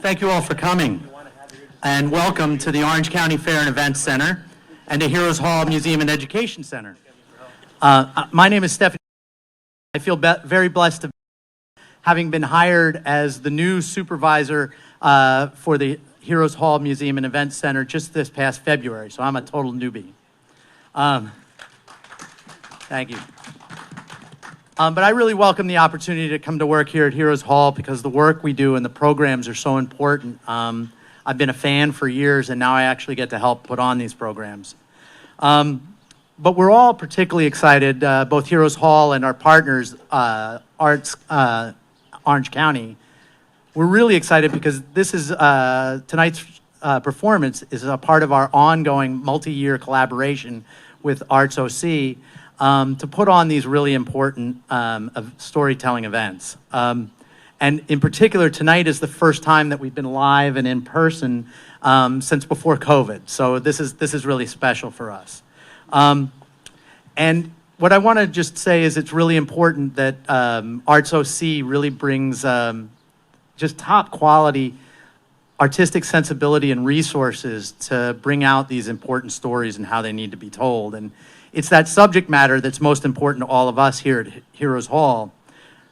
Thank you all for coming, and welcome to the Orange County Fair and Events Center and the Heroes Hall Museum and Education Center. My name is Stephanie. I feel very blessed to having been hired as the new supervisor for the Heroes Hall Museum and Events Center just this past February, so I'm a total newbie. Thank you. But I really welcome the opportunity to come to work here at Heroes Hall because the work we do and the programs are so important. I've been a fan for years, and now I actually get to help put on these programs. But we're all particularly excited, both Heroes Hall and our partners, Arts Orange County. We're really excited because this is tonight's performance is a part of our ongoing multi-year collaboration with Arts OC to put on these really important storytelling events. And in particular, tonight is the first time that we've been live and in person since before COVID. So this is really special for us. And what I want to just say is it's really important that Arts OC really brings just top quality artistic sensibility and resources to bring out these important stories and how they need to be told. And it's that subject matter that's most important to all of us here at Heroes Hall.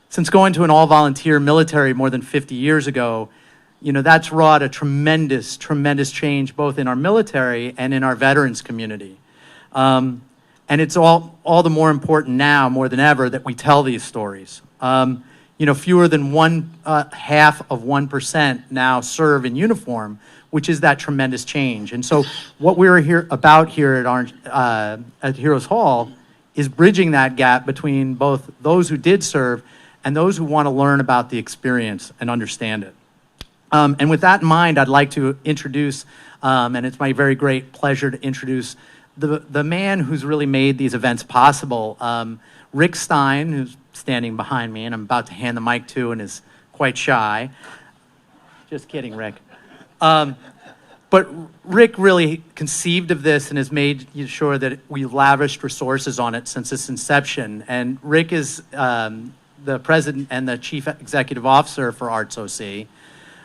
Since going to an all-volunteer military more than 50 years ago, you know, that's wrought a tremendous, tremendous change both in our military and in our veterans community. And it's all the more important now, more than ever, that we tell these stories. You know, fewer than 0.5% now serve in uniform, which is that tremendous change. And so what we're here at Heroes Hall is bridging that gap between both those who did serve and those who want to learn about the experience and understand it. And with that in mind, I'd like to introduce, and it's my very great pleasure to introduce the man who's really made these events possible, Rick Stein, who's standing behind me, and I'm about to hand the mic to and is quite shy. Just kidding, Rick. But Rick really conceived of this and has made sure that we lavished resources on it since its inception. And Rick is the president and the chief executive officer for Arts OC.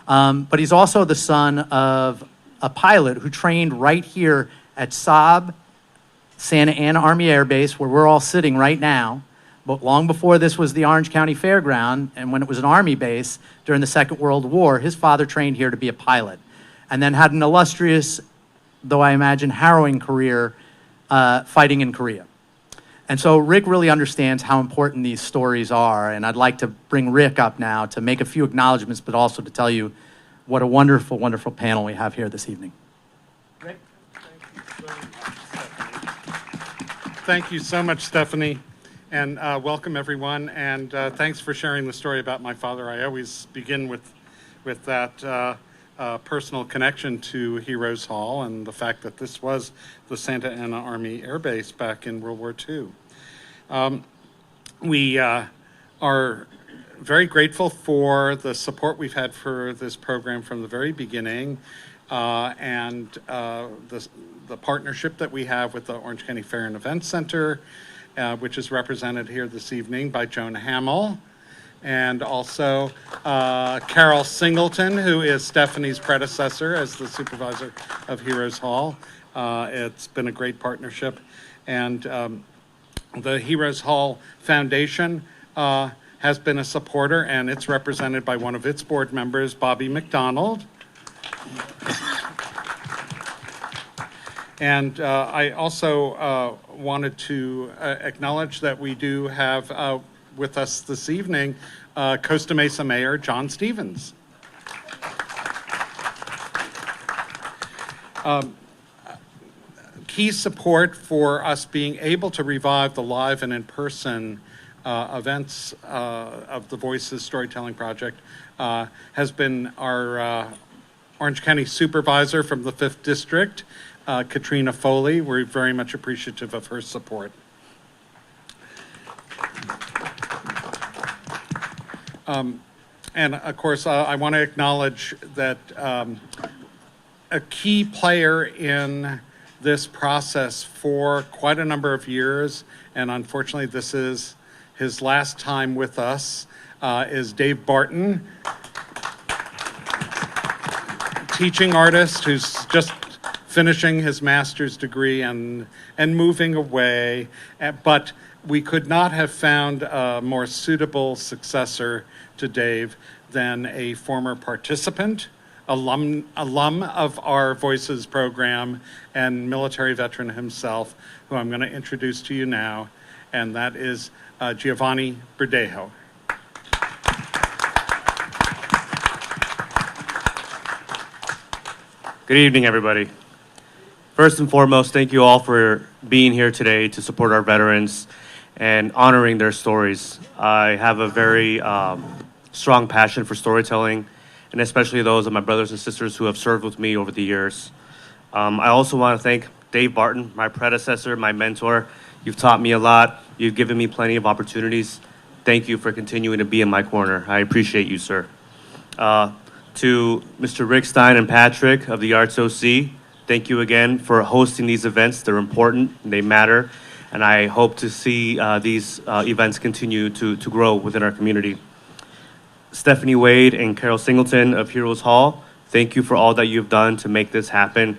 But he's also the son of a pilot who trained right here at Saab Santa Ana Army Air Base, where we're all sitting right now. But long before this was the Orange County Fairground, and when it was an Army base during the Second World War, his father trained here to be a pilot, and then had an illustrious, though I imagine harrowing career, fighting in Korea. And so Rick really understands how important these stories are, and I'd like to bring Rick up now to make a few acknowledgments, but also to tell you what a wonderful, wonderful panel we have here this evening. Rick? Thank you so much, Stephanie. And welcome, everyone, and thanks for sharing the story about my father. I always begin with that personal connection to Heroes Hall and the fact that this was the Santa Ana Army Air Base back in World War II. We are very grateful for the support we've had for this program from the very beginning, and the partnership that we have with the Orange County Fair and Events Center, which is represented here this evening by Joan Hamill, and also Carol Singleton, who is Stephanie's predecessor as the supervisor of Heroes Hall. It's been a great partnership. And the Heroes Hall Foundation has been a supporter, and it's represented by one of its board members, Bobby McDonald. And I also wanted to acknowledge that we do have with us this evening Costa Mesa Mayor John Stevens. Key support for us being able to revive the live and in-person events of the Voices Storytelling Project has been our Orange County Supervisor from the 5th District, Katrina Foley. We're very much appreciative of her support. And of course, I want to acknowledge that a key player in this process for quite a number of years, and unfortunately this is his last time with us, is Dave Barton. teaching artist who's just finishing his master's degree and moving away. But we could not have found a more suitable successor to Dave than a former participant, alum of our Voices program, and military veteran himself, who I'm going to introduce to you now, and that is Giovanni Verdejo. Good evening, everybody. First and foremost, thank you all for being here today to support our veterans and honoring their stories. I have a very strong passion for storytelling, and especially those of my brothers and sisters who have served with me over the years. I also want to thank Dave Barton, my predecessor, my mentor. You've taught me a lot. You've given me plenty of opportunities. Thank you for continuing to be in my corner. I appreciate you, sir. To Mr. Rick Stein and Patrick of the Arts OC, thank you again for hosting these events. They're important, they matter, and I hope to see these events continue to grow within our community. Stephanie Wade and Carol Singleton of Heroes Hall, thank you for all that you've done to make this happen.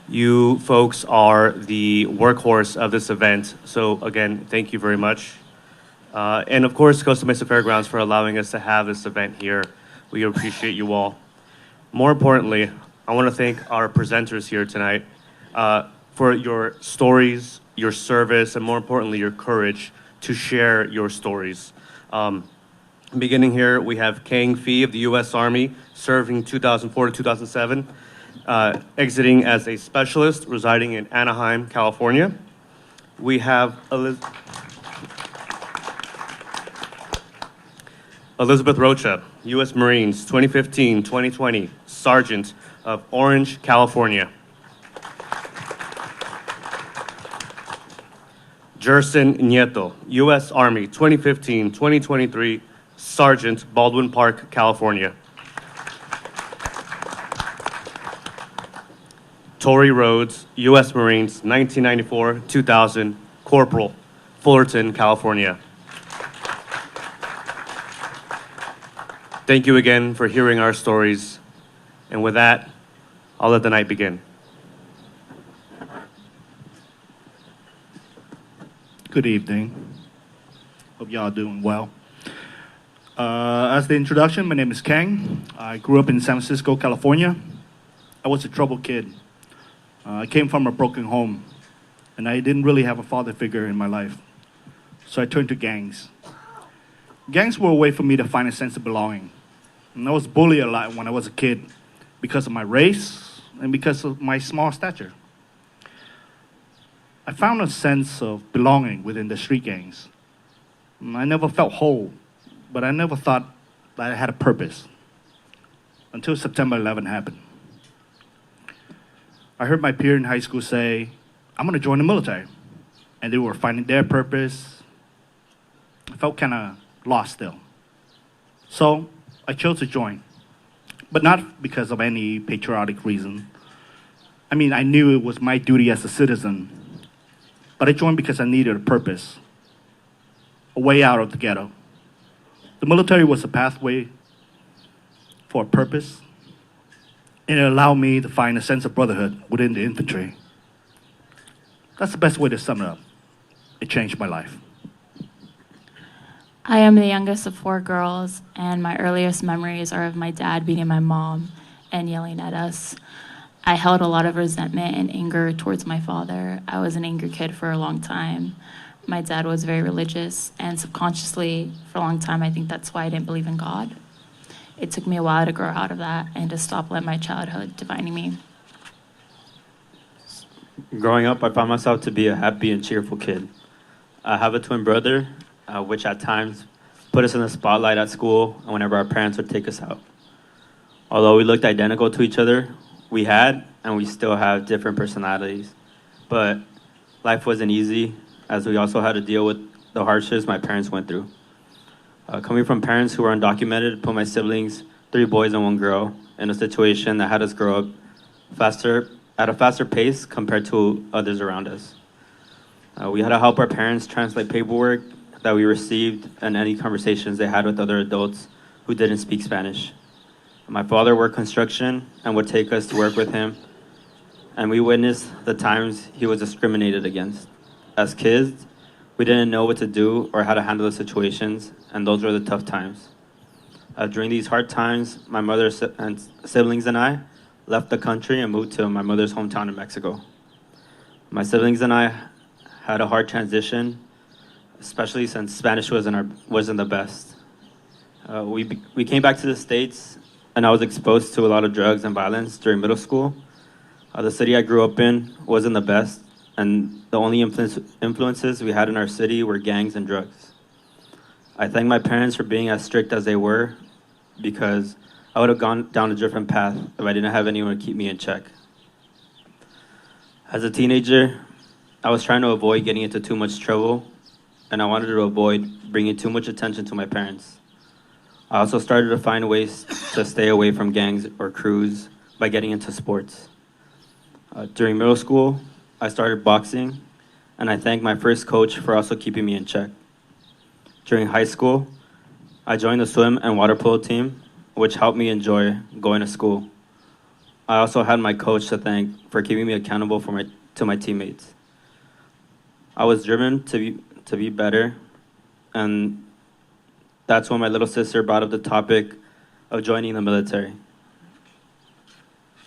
You folks are the workhorse of this event, so again, thank you very much. And of course, Costa Mesa Fairgrounds for allowing us to have this event here. We appreciate you all. More importantly, I want to thank our presenters here tonight for your stories, your service, and more importantly, your courage to share your stories. Beginning here, we have Kang Fee of the U.S. Army, serving 2004 to 2007, exiting as a specialist, residing in Anaheim, California. We have Elizabeth Rocha, U.S. Marines, 2015-2020, Sergeant of Orange, California. Jerson Nieto, U.S. Army, 2015-2023, Sergeant, Baldwin Park, California. Tori Rhodes, U.S. Marines, 1994-2000, Corporal, Fullerton, California. Thank you again for hearing our stories. And with that, I'll let the night begin. Good evening. Hope y'all doing well. As the introduction, my name is Kang. I grew up in San Francisco, California. I was a troubled kid. I came from a broken home, and I didn't really have a father figure in my life. So I turned to gangs. Gangs were a way for me to find a sense of belonging. And I was bullied a lot when I was a kid because of my race and because of my small stature. I found a sense of belonging within the street gangs. I never felt whole, but I never thought that I had a purpose until September 11 happened. I heard my peer in high school say, I'm going to join the military. And they were finding their purpose. I felt kind of lost still. So I chose to join, but not because of any patriotic reason. I mean, I knew it was my duty as a citizen, but I joined because I needed a purpose, a way out of the ghetto. The military was a pathway for a purpose, and it allowed me to find a sense of brotherhood within the infantry. That's the best way to sum it up. It changed my life. I am the youngest of 4 girls, and my earliest memories are of my dad beating my mom and yelling at us. I held a lot of resentment and anger towards my father. I was an angry kid for a long time. My dad was very religious, and subconsciously, for a long time, I think that's why I didn't believe in God. It took me a while to grow out of that and to stop letting my childhood defining me. Growing up, I found myself to be a happy and cheerful kid. I have a twin brother, which at times put us in the spotlight at school and whenever our parents would take us out. Although we looked identical to each other, we had and we still have different personalities. But life wasn't easy, as we also had to deal with the hardships my parents went through. Coming from parents who were undocumented, put my siblings, 3 boys and 1 girl, in a situation that had us grow up at a faster pace compared to others around us. We had to help our parents translate paperwork that we received and any conversations they had with other adults who didn't speak Spanish. My father worked construction and would take us to work with him, and we witnessed the times he was discriminated against. As kids, we didn't know what to do or how to handle the situations, and those were the tough times. During these hard times, my mother and siblings and I left the country and moved to my mother's hometown in Mexico. My siblings and I had a hard transition, especially since Spanish wasn't the best. We came back to the States, and I was exposed to a lot of drugs and violence during middle school. The city I grew up in wasn't the best, and the only influences we had in our city were gangs and drugs. I thank my parents for being as strict as they were, because I would have gone down a different path if I didn't have anyone to keep me in check. As a teenager, I was trying to avoid getting into too much trouble, and I wanted to avoid bringing too much attention to my parents. I also started to find ways to stay away from gangs or crews by getting into sports. During middle school, I started boxing, and I thank my first coach for also keeping me in check. During high school, I joined the swim and water polo team, which helped me enjoy going to school. I also had my coach to thank for keeping me accountable to my teammates. I was driven to be better, and that's when my little sister brought up the topic of joining the military.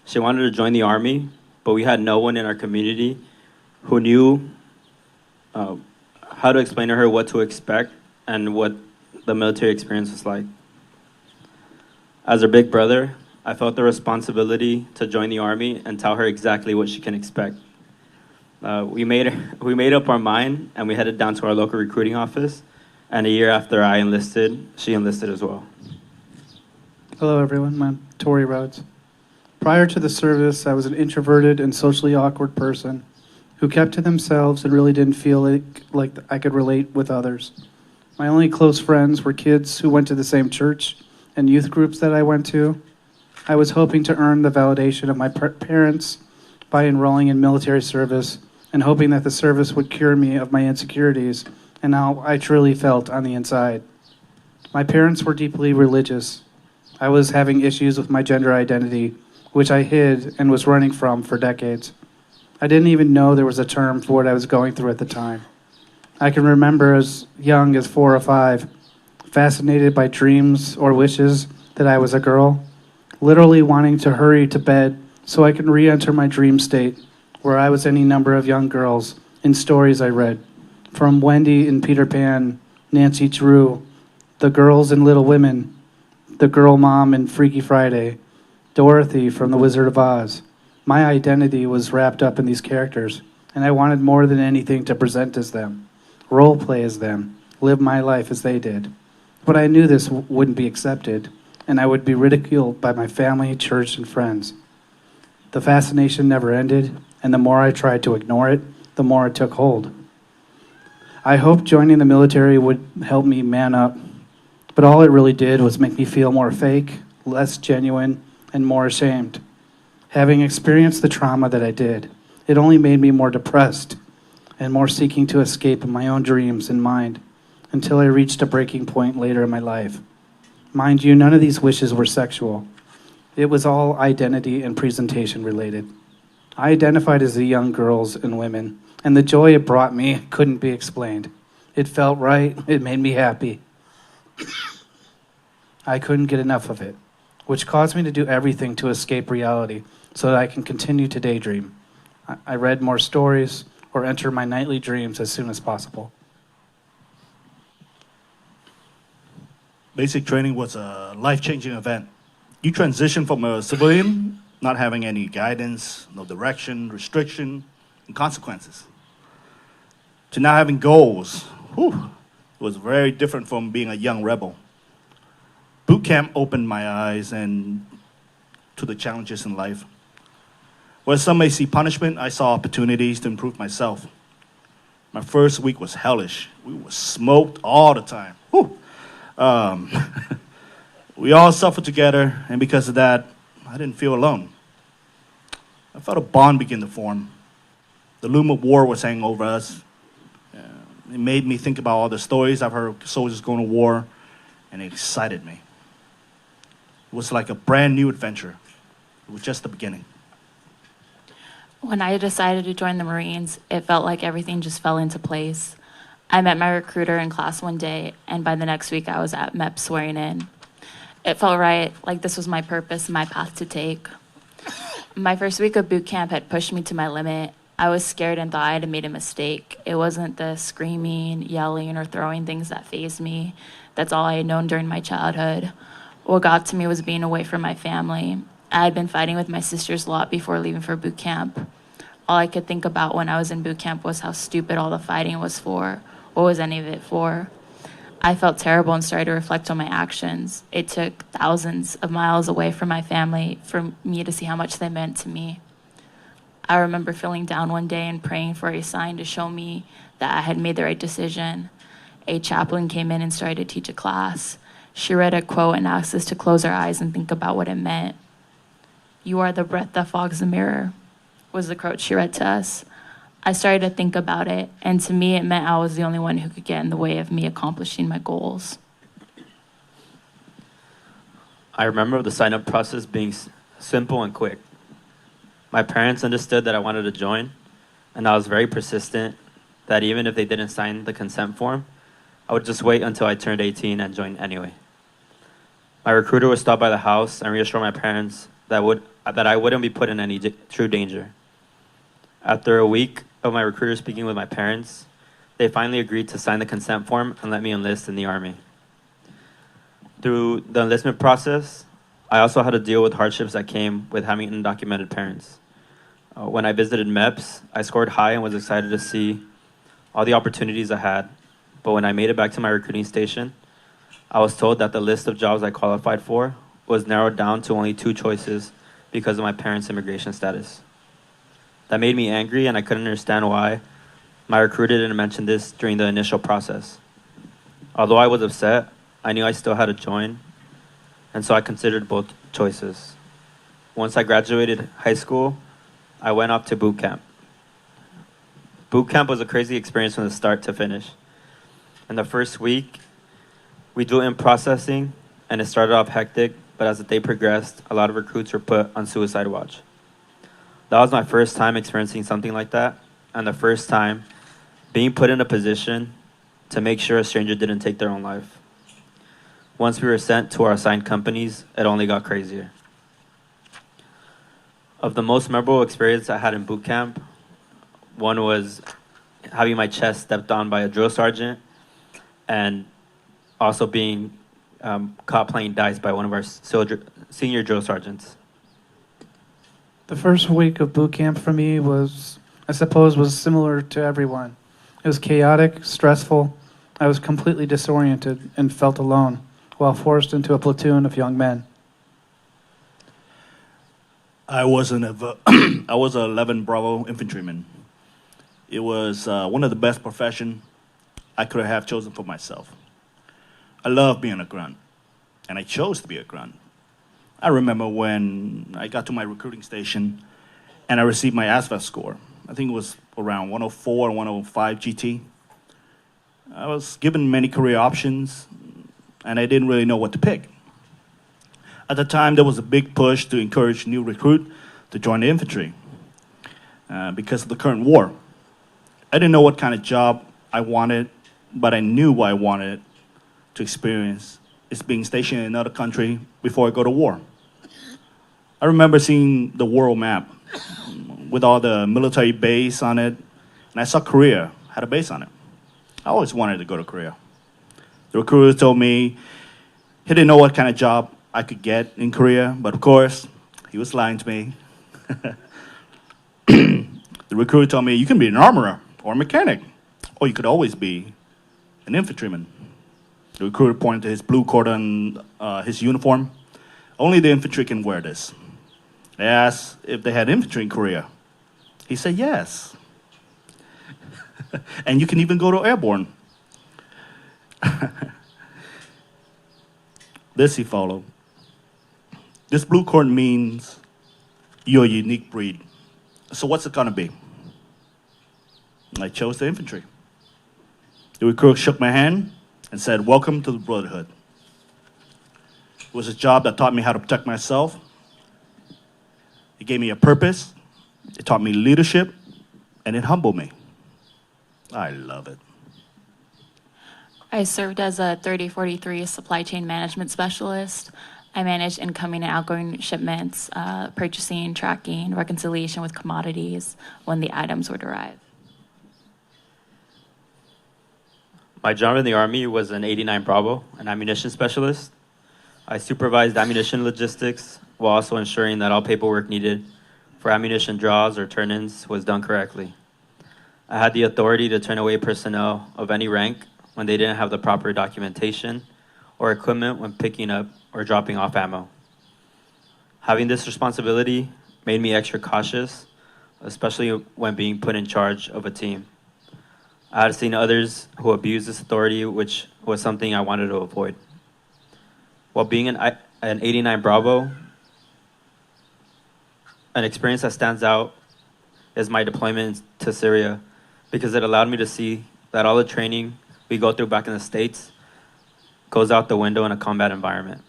She wanted to join the Army, but we had no one in our community who knew how to explain to her what to expect and what the military experience was like. As her big brother, I felt the responsibility to join the Army and tell her exactly what she can expect. We made up our mind, and we headed down to our local recruiting office, and a year after I enlisted, she enlisted as well. Hello, everyone. I'm Tori Rhodes. Prior to the service, I was an introverted and socially awkward person who kept to themselves and really didn't feel like I could relate with others. My only close friends were kids who went to the same church and youth groups that I went to. I was hoping to earn the validation of my parents by enrolling in military service and hoping that the service would cure me of my insecurities and how I truly felt on the inside. My parents were deeply religious. I was having issues with my gender identity, which I hid and was running from for decades. I didn't even know there was a term for what I was going through at the time. I can remember as young as 4 or 5, fascinated by dreams or wishes that I was a girl, literally wanting to hurry to bed so I could re-enter my dream state where I was any number of young girls in stories I read, from Wendy in Peter Pan, Nancy Drew, the girls in Little Women, the girl mom in Freaky Friday, Dorothy from The Wizard of Oz. My identity was wrapped up in these characters, and I wanted more than anything to present as them, role play as them, live my life as they did. But I knew this wouldn't be accepted, and I would be ridiculed by my family, church, and friends. The fascination never ended, and the more I tried to ignore it, the more it took hold. I hoped joining the military would help me man up, but all it really did was make me feel more fake, less genuine, and more ashamed. Having experienced the trauma that I did, it only made me more depressed and more seeking to escape in my own dreams and mind until I reached a breaking point later in my life. Mind you, none of these wishes were sexual. It was all identity and presentation related. I identified as the young girls and women, and the joy it brought me couldn't be explained. It felt right. It made me happy. I couldn't get enough of it, which caused me to do everything to escape reality so that I can continue to daydream. I read more stories or enter my nightly dreams as soon as possible. Basic training was a life-changing event. You transition from a civilian, not having any guidance, no direction, restriction, and consequences, to now having goals. Whew, it was very different from being a young rebel. Boot camp opened my eyes and to the challenges in life. Where some may see punishment, I saw opportunities to improve myself. My first week was hellish. We were smoked all the time. Whew. We all suffered together, and because of that, I didn't feel alone. I felt a bond begin to form. The loom of war was hanging over us. It made me think about all the stories I've heard of soldiers going to war, and it excited me. It was like a brand new adventure. It was just the beginning. When I decided to join the Marines, it felt like everything just fell into place. I met my recruiter in class one day, and by the next week, I was at MEP swearing in. It felt right, like this was my purpose, my path to take. My first week of boot camp had pushed me to my limit. I was scared and thought I had made a mistake. It wasn't the screaming, yelling, or throwing things that fazed me. That's all I had known during my childhood. What got to me was being away from my family. I had been fighting with my sisters a lot before leaving for boot camp. All I could think about when I was in boot camp was how stupid all the fighting was for. What was any of it for? I felt terrible and started to reflect on my actions. It took thousands of miles away from my family for me to see how much they meant to me. I remember feeling down one day and praying for a sign to show me that I had made the right decision. A chaplain came in and started to teach a class. She read a quote and asked us to close our eyes and think about what it meant. "You are the breath that fogs the mirror," was the quote she read to us. I started to think about it, and to me it meant I was the only one who could get in the way of me accomplishing my goals. I remember the sign-up process being simple and quick. My parents understood that I wanted to join, and I was very persistent that even if they didn't sign the consent form, I would just wait until I turned 18 and join anyway. My recruiter would stop by the house and reassure my parents that I wouldn't be put in any true danger. After a week of my recruiter speaking with my parents, they finally agreed to sign the consent form and let me enlist in the Army. Through the enlistment process, I also had to deal with hardships that came with having undocumented parents. When I visited MEPS, I scored high and was excited to see all the opportunities I had. But when I made it back to my recruiting station, I was told that the list of jobs I qualified for was narrowed down to only 2 choices because of my parents' immigration status. That made me angry, and I couldn't understand why my recruiter didn't mention this during the initial process. Although I was upset, I knew I still had to join, and so I considered both choices. Once I graduated high school, I went off to boot camp. Boot camp was a crazy experience from the start to finish. In the first week, we do in processing, and it started off hectic, but as the day progressed, a lot of recruits were put on suicide watch. That was my first time experiencing something like that, and the first time being put in a position to make sure a stranger didn't take their own life. Once we were sent to our assigned companies, it only got crazier. Of the most memorable experience I had in boot camp, one was having my chest stepped on by a drill sergeant and also being caught playing dice by one of our senior drill sergeants. The first week of boot camp for me was similar to everyone. It was chaotic, stressful. I was completely disoriented and felt alone while forced into a platoon of young men. I was I was an 11 Bravo infantryman. It was one of the best professions I could have chosen for myself. I love being a grunt, and I chose to be a grunt. I remember when I got to my recruiting station and I received my ASVAB score. I think it was around 104 or 105 GT. I was given many career options, and I didn't really know what to pick. At the time, there was a big push to encourage new recruits to join the infantry because of the current war. I didn't know what kind of job I wanted, but I knew what I wanted to experience is being stationed in another country before I go to war. I remember seeing the world map with all the military base on it, and I saw Korea had a base on it. I always wanted to go to Korea. The recruiter told me he didn't know what kind of job I could get in Korea, but of course, he was lying to me. The recruiter told me, you can be an armorer or a mechanic, or you could always be an infantryman. The recruiter pointed to his blue cord on his uniform. Only the infantry can wear this. I asked if they had infantry in Korea. He said yes. And you can even go to airborne. This he followed. This blue cord means you're a unique breed. So what's it gonna be? I chose the infantry. The recruiter shook my hand and said, welcome to the Brotherhood. It was a job that taught me how to protect myself. It gave me a purpose. It taught me leadership, and it humbled me. I love it. I served as a 3043 supply chain management specialist. I managed incoming and outgoing shipments, purchasing, tracking, reconciliation with commodities when the items were derived. My job in the Army was an 89 Bravo, an ammunition specialist. I supervised ammunition logistics while also ensuring that all paperwork needed for ammunition draws or turn-ins was done correctly. I had the authority to turn away personnel of any rank when they didn't have the proper documentation or equipment when picking up or dropping off ammo. Having this responsibility made me extra cautious, especially when being put in charge of a team. I had seen others who abused this authority, which was something I wanted to avoid. While being an 89 Bravo, an experience that stands out is my deployment to Syria, because it allowed me to see that all the training we go through back in the States goes out the window in a combat environment.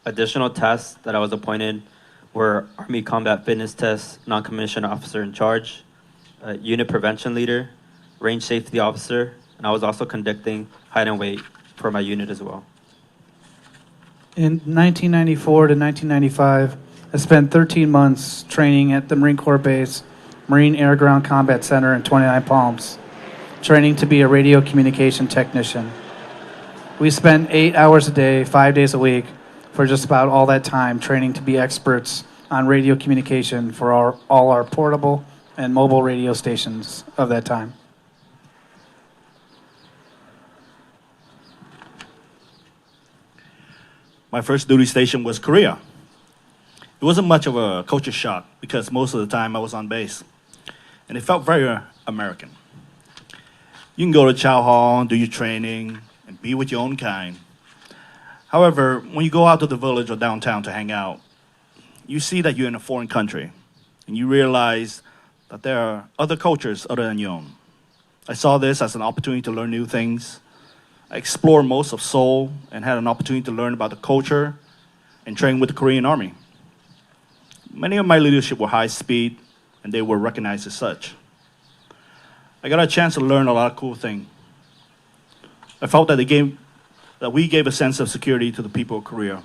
Additional tasks that I was appointed were Army Combat Fitness Tests, Non-Commissioned Officer in Charge, Unit Prevention Leader, Range Safety Officer, and I was also conducting height and weight for my unit as well. In 1994 to 1995, I spent 13 months training at the Marine Corps Base, Marine Air Ground Combat Center in 29 Palms, training to be a radio communication technician. We spent 8 hours a day, 5 days a week, for just about all that time training to be experts on radio communication for all our portable and mobile radio stations of that time. My first duty station was Korea. It wasn't much of a culture shock because most of the time I was on base. And it felt very American. You can go to Chow Hall, do your training, and be with your own kind. However, when you go out to the village or downtown to hang out, you see that you're in a foreign country, and you realize that there are other cultures other than your own. I saw this as an opportunity to learn new things. I explored most of Seoul and had an opportunity to learn about the culture and train with the Korean Army. Many of my leadership were high speed, and they were recognized as such. I got a chance to learn a lot of cool things. I felt that we gave a sense of security to the people of Korea.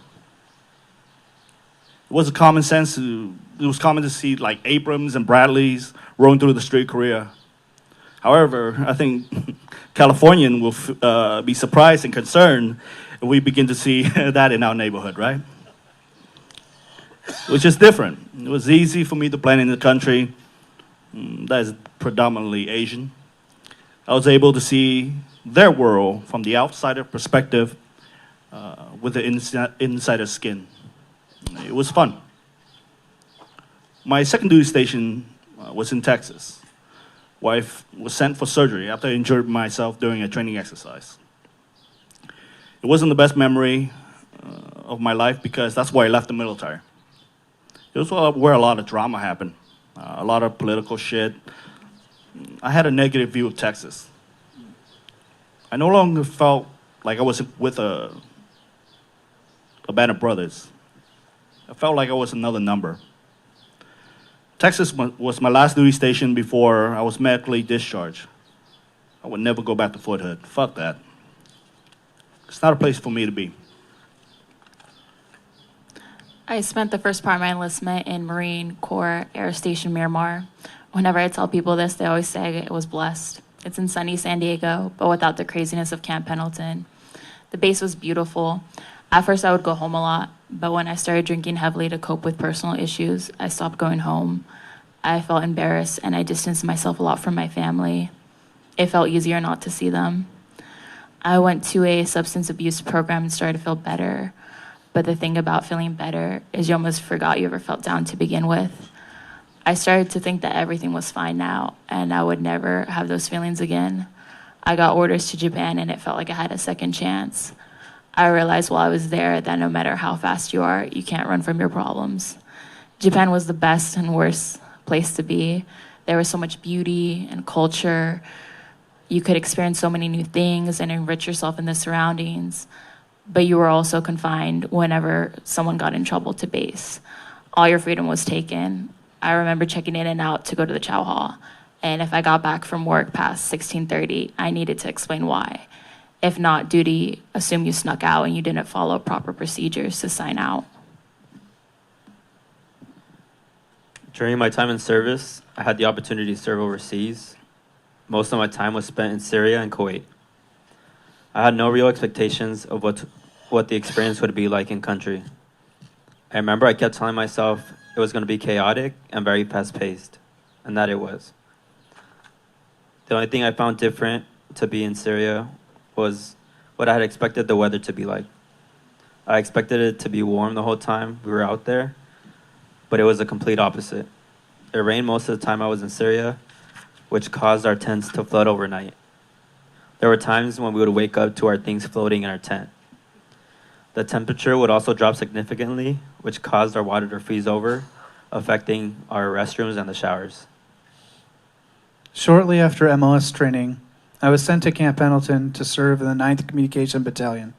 It was common to see like Abrams and Bradleys rolling through the street of Korea. However, I think Californian will be surprised and concerned if we begin to see that in our neighborhood, right? Which is different. It was easy for me to blend in the country that is predominantly Asian. I was able to see their world from the outsider perspective with the insider skin. It was fun. My second duty station was in Texas. Wife was sent for surgery after I injured myself during a training exercise. It wasn't the best memory of my life because that's why I left the military. It was where a lot of drama happened, a lot of political shit. I had a negative view of Texas. I no longer felt like I was with a band of brothers. I felt like I was another number. Texas was my last duty station before I was medically discharged. I would never go back to Fort Hood. Fuck that. It's not a place for me to be. I spent the first part of my enlistment in Marine Corps Air Station Miramar. Whenever I tell people this, they always say it was blessed. It's in sunny San Diego, but without the craziness of Camp Pendleton. The base was beautiful. At first, I would go home a lot, but when I started drinking heavily to cope with personal issues, I stopped going home. I felt embarrassed, and I distanced myself a lot from my family. It felt easier not to see them. I went to a substance abuse program and started to feel better. But the thing about feeling better is you almost forgot you ever felt down to begin with. I started to think that everything was fine now, and I would never have those feelings again. I got orders to Japan, and it felt like I had a second chance. I realized while I was there that no matter how fast you are, you can't run from your problems. Japan was the best and worst place to be. There was so much beauty and culture. You could experience so many new things and enrich yourself in the surroundings. but you were also confined whenever someone got in trouble to base. All your freedom was taken. I remember checking in and out to go to the chow hall. And if I got back from work past 16:30, I needed to explain why. If not, duty assumed you snuck out and you didn't follow proper procedures to sign out. During my time in service, I had the opportunity to serve overseas. Most of my time was spent in Syria and Kuwait. I had no real expectations of what the experience would be like in country. I remember I kept telling myself it was going to be chaotic and very fast-paced, and that it was. The only thing I found different to be in Syria was what I had expected the weather to be like. I expected it to be warm the whole time we were out there, but it was the complete opposite. It rained most of the time I was in Syria, which caused our tents to flood overnight. There were times when we would wake up to our things floating in our tent. The temperature would also drop significantly, which caused our water to freeze over, affecting our restrooms and the showers. Shortly after MOS training, I was sent to Camp Pendleton to serve in the 9th Communication Battalion.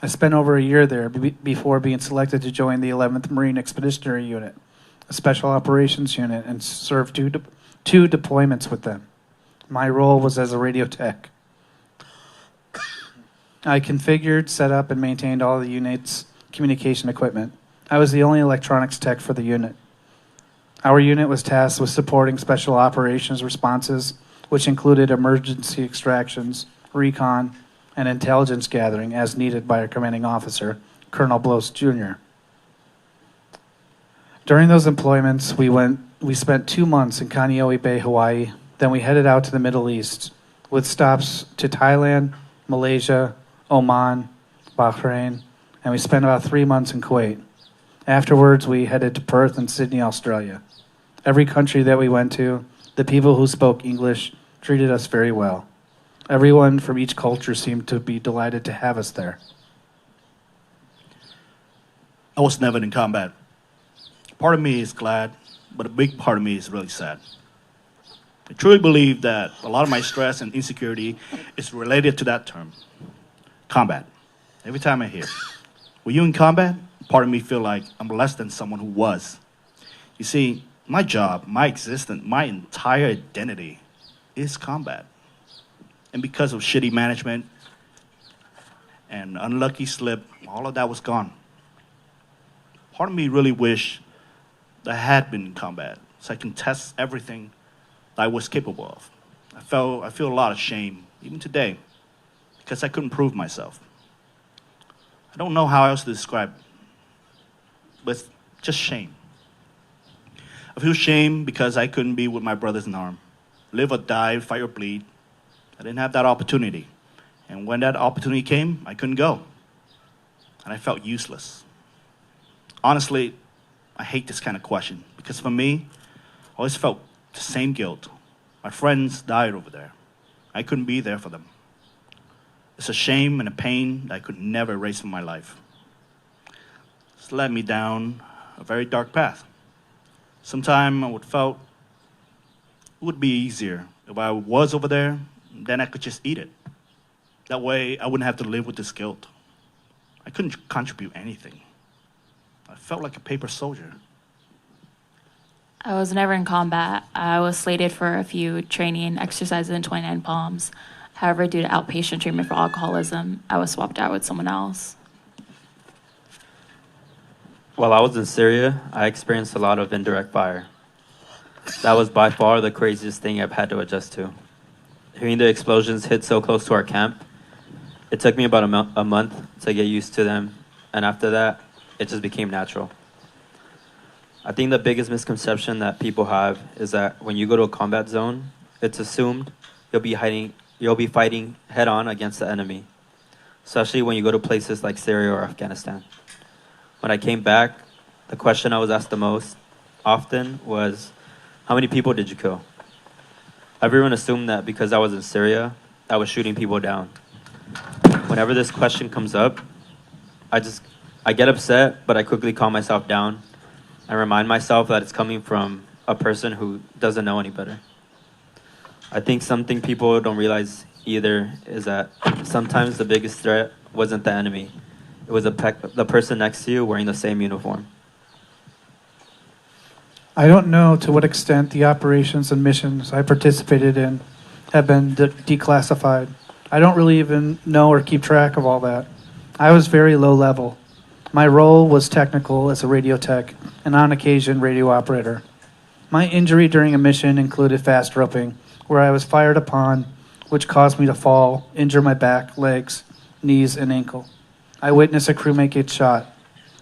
I spent over a year there before being selected to join the 11th Marine Expeditionary Unit, a special operations unit, and served two deployments with them. My role was as a radio tech. I configured, set up, and maintained all the unit's communication equipment. I was the only electronics tech for the unit. Our unit was tasked with supporting special operations responses, which included emergency extractions, recon, and intelligence gathering as needed by our commanding officer, Colonel Bloss Jr. During those employments, we spent 2 months in Kaneohe Bay, Hawaii. Then we headed out to the Middle East with stops to Thailand, Malaysia, Oman, Bahrain, and we spent about 3 months in Kuwait. Afterwards, we headed to Perth and Sydney, Australia. Every country that we went to, the people who spoke English treated us very well. Everyone from each culture seemed to be delighted to have us there. I was never in combat. Part of me is glad, but a big part of me is really sad. I truly believe that a lot of my stress and insecurity is related to that term, combat. Every time I hear, were you in combat? Part of me feel like I'm less than someone who was. You see, my job, my existence, my entire identity is combat. And because of shitty management and unlucky slip, all of that was gone. Part of me really wish that I had been in combat so I can test everything that I was capable of. I feel a lot of shame, even today, because I couldn't prove myself. I don't know how else to describe it, but it's just shame. I feel shame because I couldn't be with my brothers in arms. Live or die, fight or bleed. I didn't have that opportunity. And when that opportunity came, I couldn't go. And I felt useless. Honestly, I hate this kind of question because for me, I always felt the same guilt. My friends died over there. I couldn't be there for them. It's a shame and a pain that I could never erase from my life. It's led me down a very dark path. Sometime I would felt it would be easier if I was over there, then I could just eat it. That way I wouldn't have to live with this guilt. I couldn't contribute anything. I felt like a paper soldier. I was never in combat. I was slated for a few training exercises in 29 Palms. However, due to outpatient treatment for alcoholism, I was swapped out with someone else. While I was in Syria, I experienced a lot of indirect fire. That was by far the craziest thing I've had to adjust to. Hearing the explosions hit so close to our camp, it took me about a month to get used to them, and after that, it just became natural. I think the biggest misconception that people have is that when you go to a combat zone, it's assumed you'll be fighting head-on against the enemy, especially when you go to places like Syria or Afghanistan. When I came back, the question I was asked the most often was, how many people did you kill? Everyone assumed that because I was in Syria, I was shooting people down. Whenever this question comes up, I get upset, but I quickly calm myself down and remind myself that it's coming from a person who doesn't know any better. I think something people don't realize either is that sometimes the biggest threat wasn't the enemy. it was the person next to you wearing the same uniform. I don't know to what extent the operations and missions I participated in have been declassified. I don't really even know or keep track of all that. I was very low level. My role was technical as a radio tech and on occasion radio operator. My injury during a mission included fast roping, where I was fired upon, which caused me to fall, injure my back, legs, knees, and ankle. I witnessed a crewmate get shot,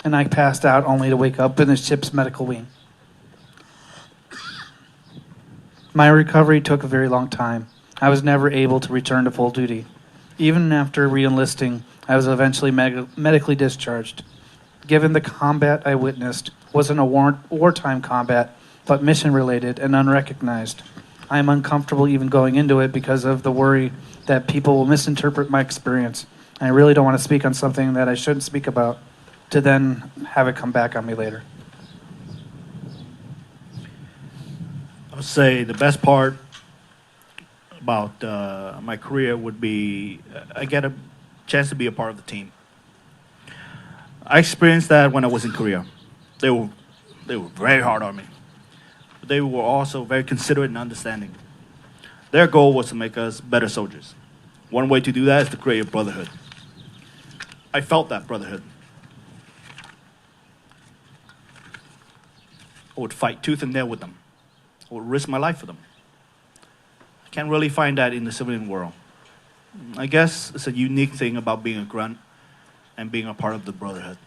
and I passed out only to wake up in the ship's medical wing. My recovery took a very long time. I was never able to return to full duty. Even after re-enlisting, I was eventually medically discharged. Given the combat I witnessed wasn't a wartime combat, but mission-related and unrecognized, I am uncomfortable even going into it because of the worry that people will misinterpret my experience. And I really don't want to speak on something that I shouldn't speak about to then have it come back on me later. I would say the best part about my career would be I get a chance to be a part of the team. I experienced that when I was in Korea. They were very hard on me. But they were also very considerate and understanding. Their goal was to make us better soldiers. One way to do that is to create a brotherhood. I felt that brotherhood. I would fight tooth and nail with them. I would risk my life for them. I can't really find that in the civilian world. I guess it's a unique thing about being a grunt and being a part of the brotherhood.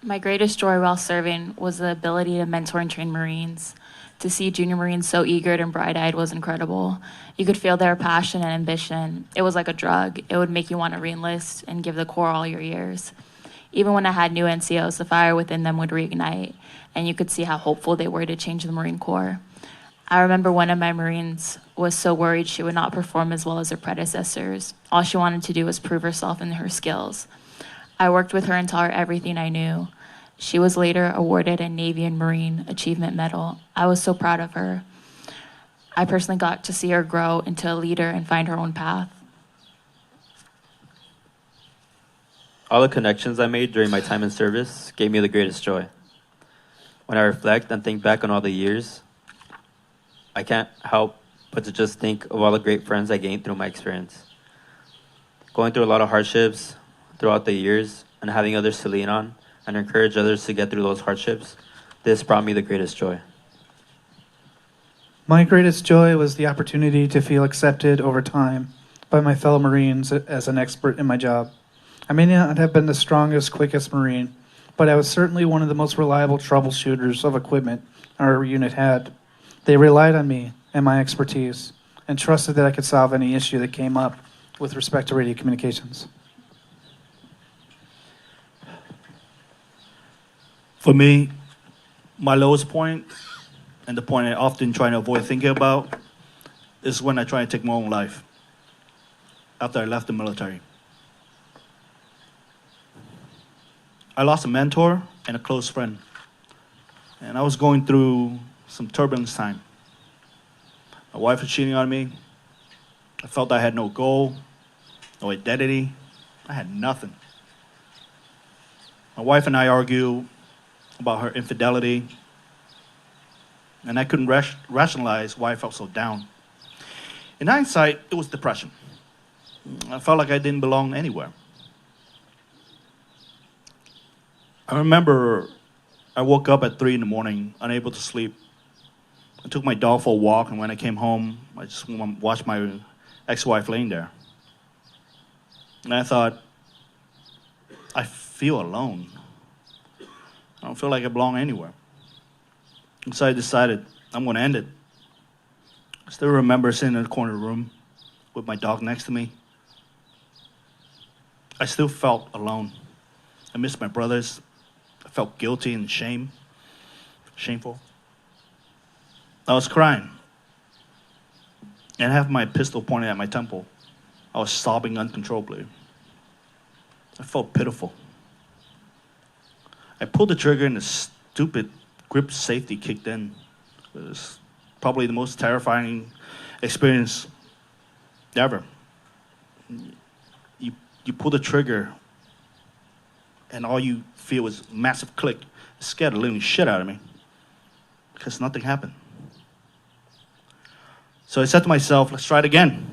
My greatest joy while serving was the ability to mentor and train Marines. To see junior Marines so eager and bright-eyed was incredible. You could feel their passion and ambition. It was like a drug. It would make you want to re-enlist and give the Corps all your years. Even when I had new NCOs, the fire within them would reignite, and you could see how hopeful they were to change the Marine Corps. I remember one of my Marines was so worried she would not perform as well as her predecessors. All she wanted to do was prove herself and her skills. I worked with her and taught her everything I knew. She was later awarded a Navy and Marine Achievement Medal. I was so proud of her. I personally got to see her grow into a leader and find her own path. All the connections I made during my time in service gave me the greatest joy. When I reflect and think back on all the years, I can't help but to just think of all the great friends I gained through my experience. Going through a lot of hardships throughout the years and having others to lean on and encourage others to get through those hardships, this brought me the greatest joy. My greatest joy was the opportunity to feel accepted over time by my fellow Marines as an expert in my job. I may not have been the strongest, quickest Marine, but I was certainly one of the most reliable troubleshooters of equipment our unit had. They relied on me and my expertise and trusted that I could solve any issue that came up with respect to radio communications. For me, my lowest point, and the point I often try to avoid thinking about, is when I try to take my own life after I left the military. I lost a mentor and a close friend, and I was going through some turbulence time. My wife was cheating on me. I felt I had no goal, no identity. I had nothing. My wife and I argue about her infidelity, and I couldn't rationalize why I felt so down. In hindsight, it was depression. I felt like I didn't belong anywhere. I remember I woke up at 3 in the morning, unable to sleep. I took my dog for a walk, and when I came home, I just watched my ex-wife laying there. And I thought, I feel alone. I don't feel like I belong anywhere. And so I decided I'm going to end it. I still remember sitting in the corner of the room with my dog next to me. I still felt alone. I missed my brothers. I felt guilty and shameful. I was crying. And I have my pistol pointed at my temple. I was sobbing uncontrollably. I felt pitiful. I pulled the trigger and the stupid grip safety kicked in. It was probably the most terrifying experience ever. You you pull the trigger, and all you feel is massive click. It scared the living shit out of me because nothing happened. So I said to myself, let's try it again.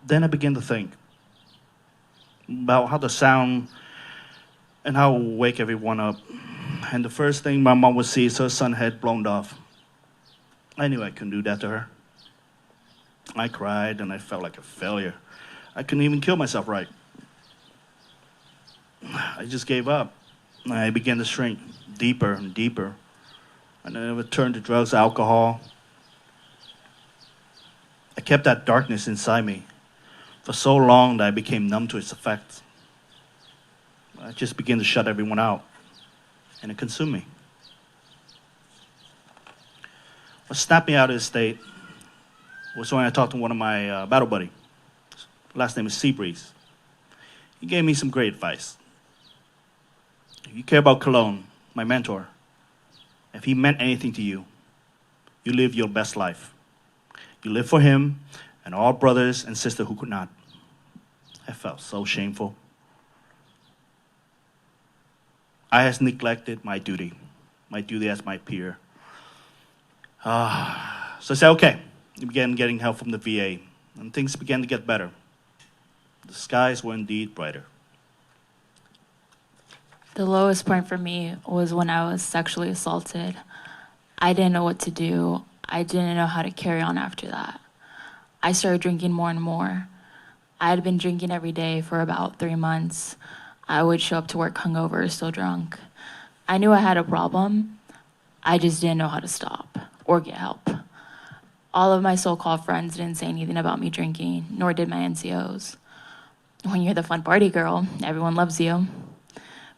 Then I began to think about how the sound and how it will wake everyone up. And the first thing my mom would see is her son had blown off. I knew I couldn't do that to her. I cried and I felt like a failure. I couldn't even kill myself right. I just gave up. I began to shrink deeper and deeper. And I would turn to drugs, alcohol. I kept that darkness inside me for so long that I became numb to its effects. I just began to shut everyone out, and it consumed me. What snapped me out of this state was when I talked to one of my battle buddies. Last name is Seabreeze. He gave me some great advice. If you care about Cologne, my mentor, if he meant anything to you, you live your best life. You live for him and all brothers and sisters who could not. I felt so shameful. I has neglected my duty as my peer. So I said, okay. I began getting help from the VA, and things began to get better. The skies were indeed brighter. The lowest point for me was when I was sexually assaulted. I didn't know what to do. I didn't know how to carry on after that. I started drinking more and more. I had been drinking every day for about 3 months. I would show up to work hungover, still drunk. I knew I had a problem. I just didn't know how to stop or get help. All of my so-called friends didn't say anything about me drinking, nor did my NCOs. When you're the fun party girl, everyone loves you.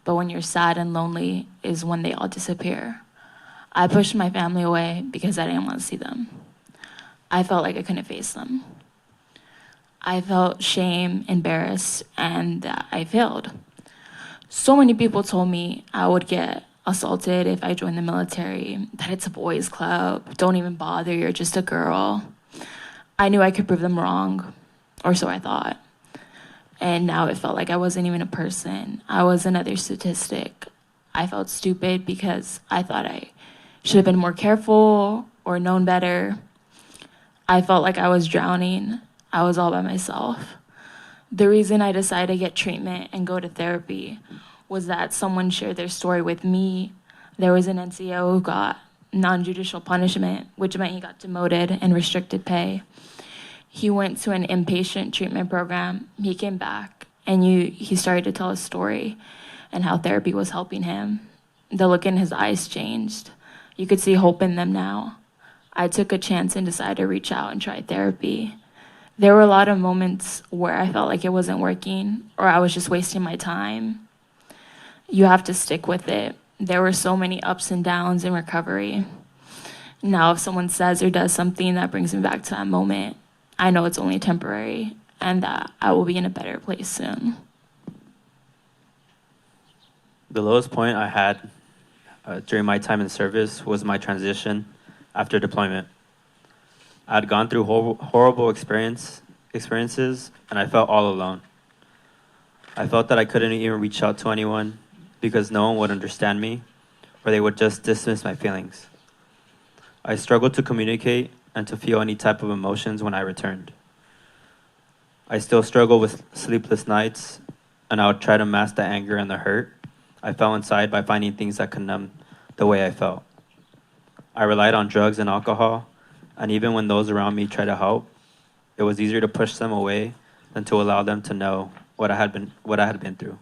But when you're sad and lonely is when they all disappear. I pushed my family away because I didn't want to see them. I felt like I couldn't face them. I felt shame, embarrassed, and that I failed. So many people told me I would get assaulted if I joined the military, that it's a boys' club, don't even bother, you're just a girl. I knew I could prove them wrong, or so I thought. And now it felt like I wasn't even a person. I was another statistic. I felt stupid because I thought I should have been more careful or known better. I felt like I was drowning. I was all by myself. The reason I decided to get treatment and go to therapy was that someone shared their story with me. There was an NCO who got non-judicial punishment, which meant he got demoted and restricted pay. He went to an inpatient treatment program. He came back, and he started to tell his story and how therapy was helping him. The look in his eyes changed. You could see hope in them now. I took a chance and decided to reach out and try therapy. There were a lot of moments where I felt like it wasn't working or I was just wasting my time. You have to stick with it. There were so many ups and downs in recovery. Now, if someone says or does something that brings me back to that moment, I know it's only temporary and that I will be in a better place soon. The lowest point I had during my time in service was my transition after deployment. I had gone through horrible experiences, and I felt all alone. I felt that I couldn't even reach out to anyone because no one would understand me, or they would just dismiss my feelings. I struggled to communicate and to feel any type of emotions when I returned. I still struggle with sleepless nights, and I would try to mask the anger and the hurt I felt inside by finding things that could numb the way I felt. I relied on drugs and alcohol, and even when those around me tried to help, it was easier to push them away than to allow them to know what I had been through.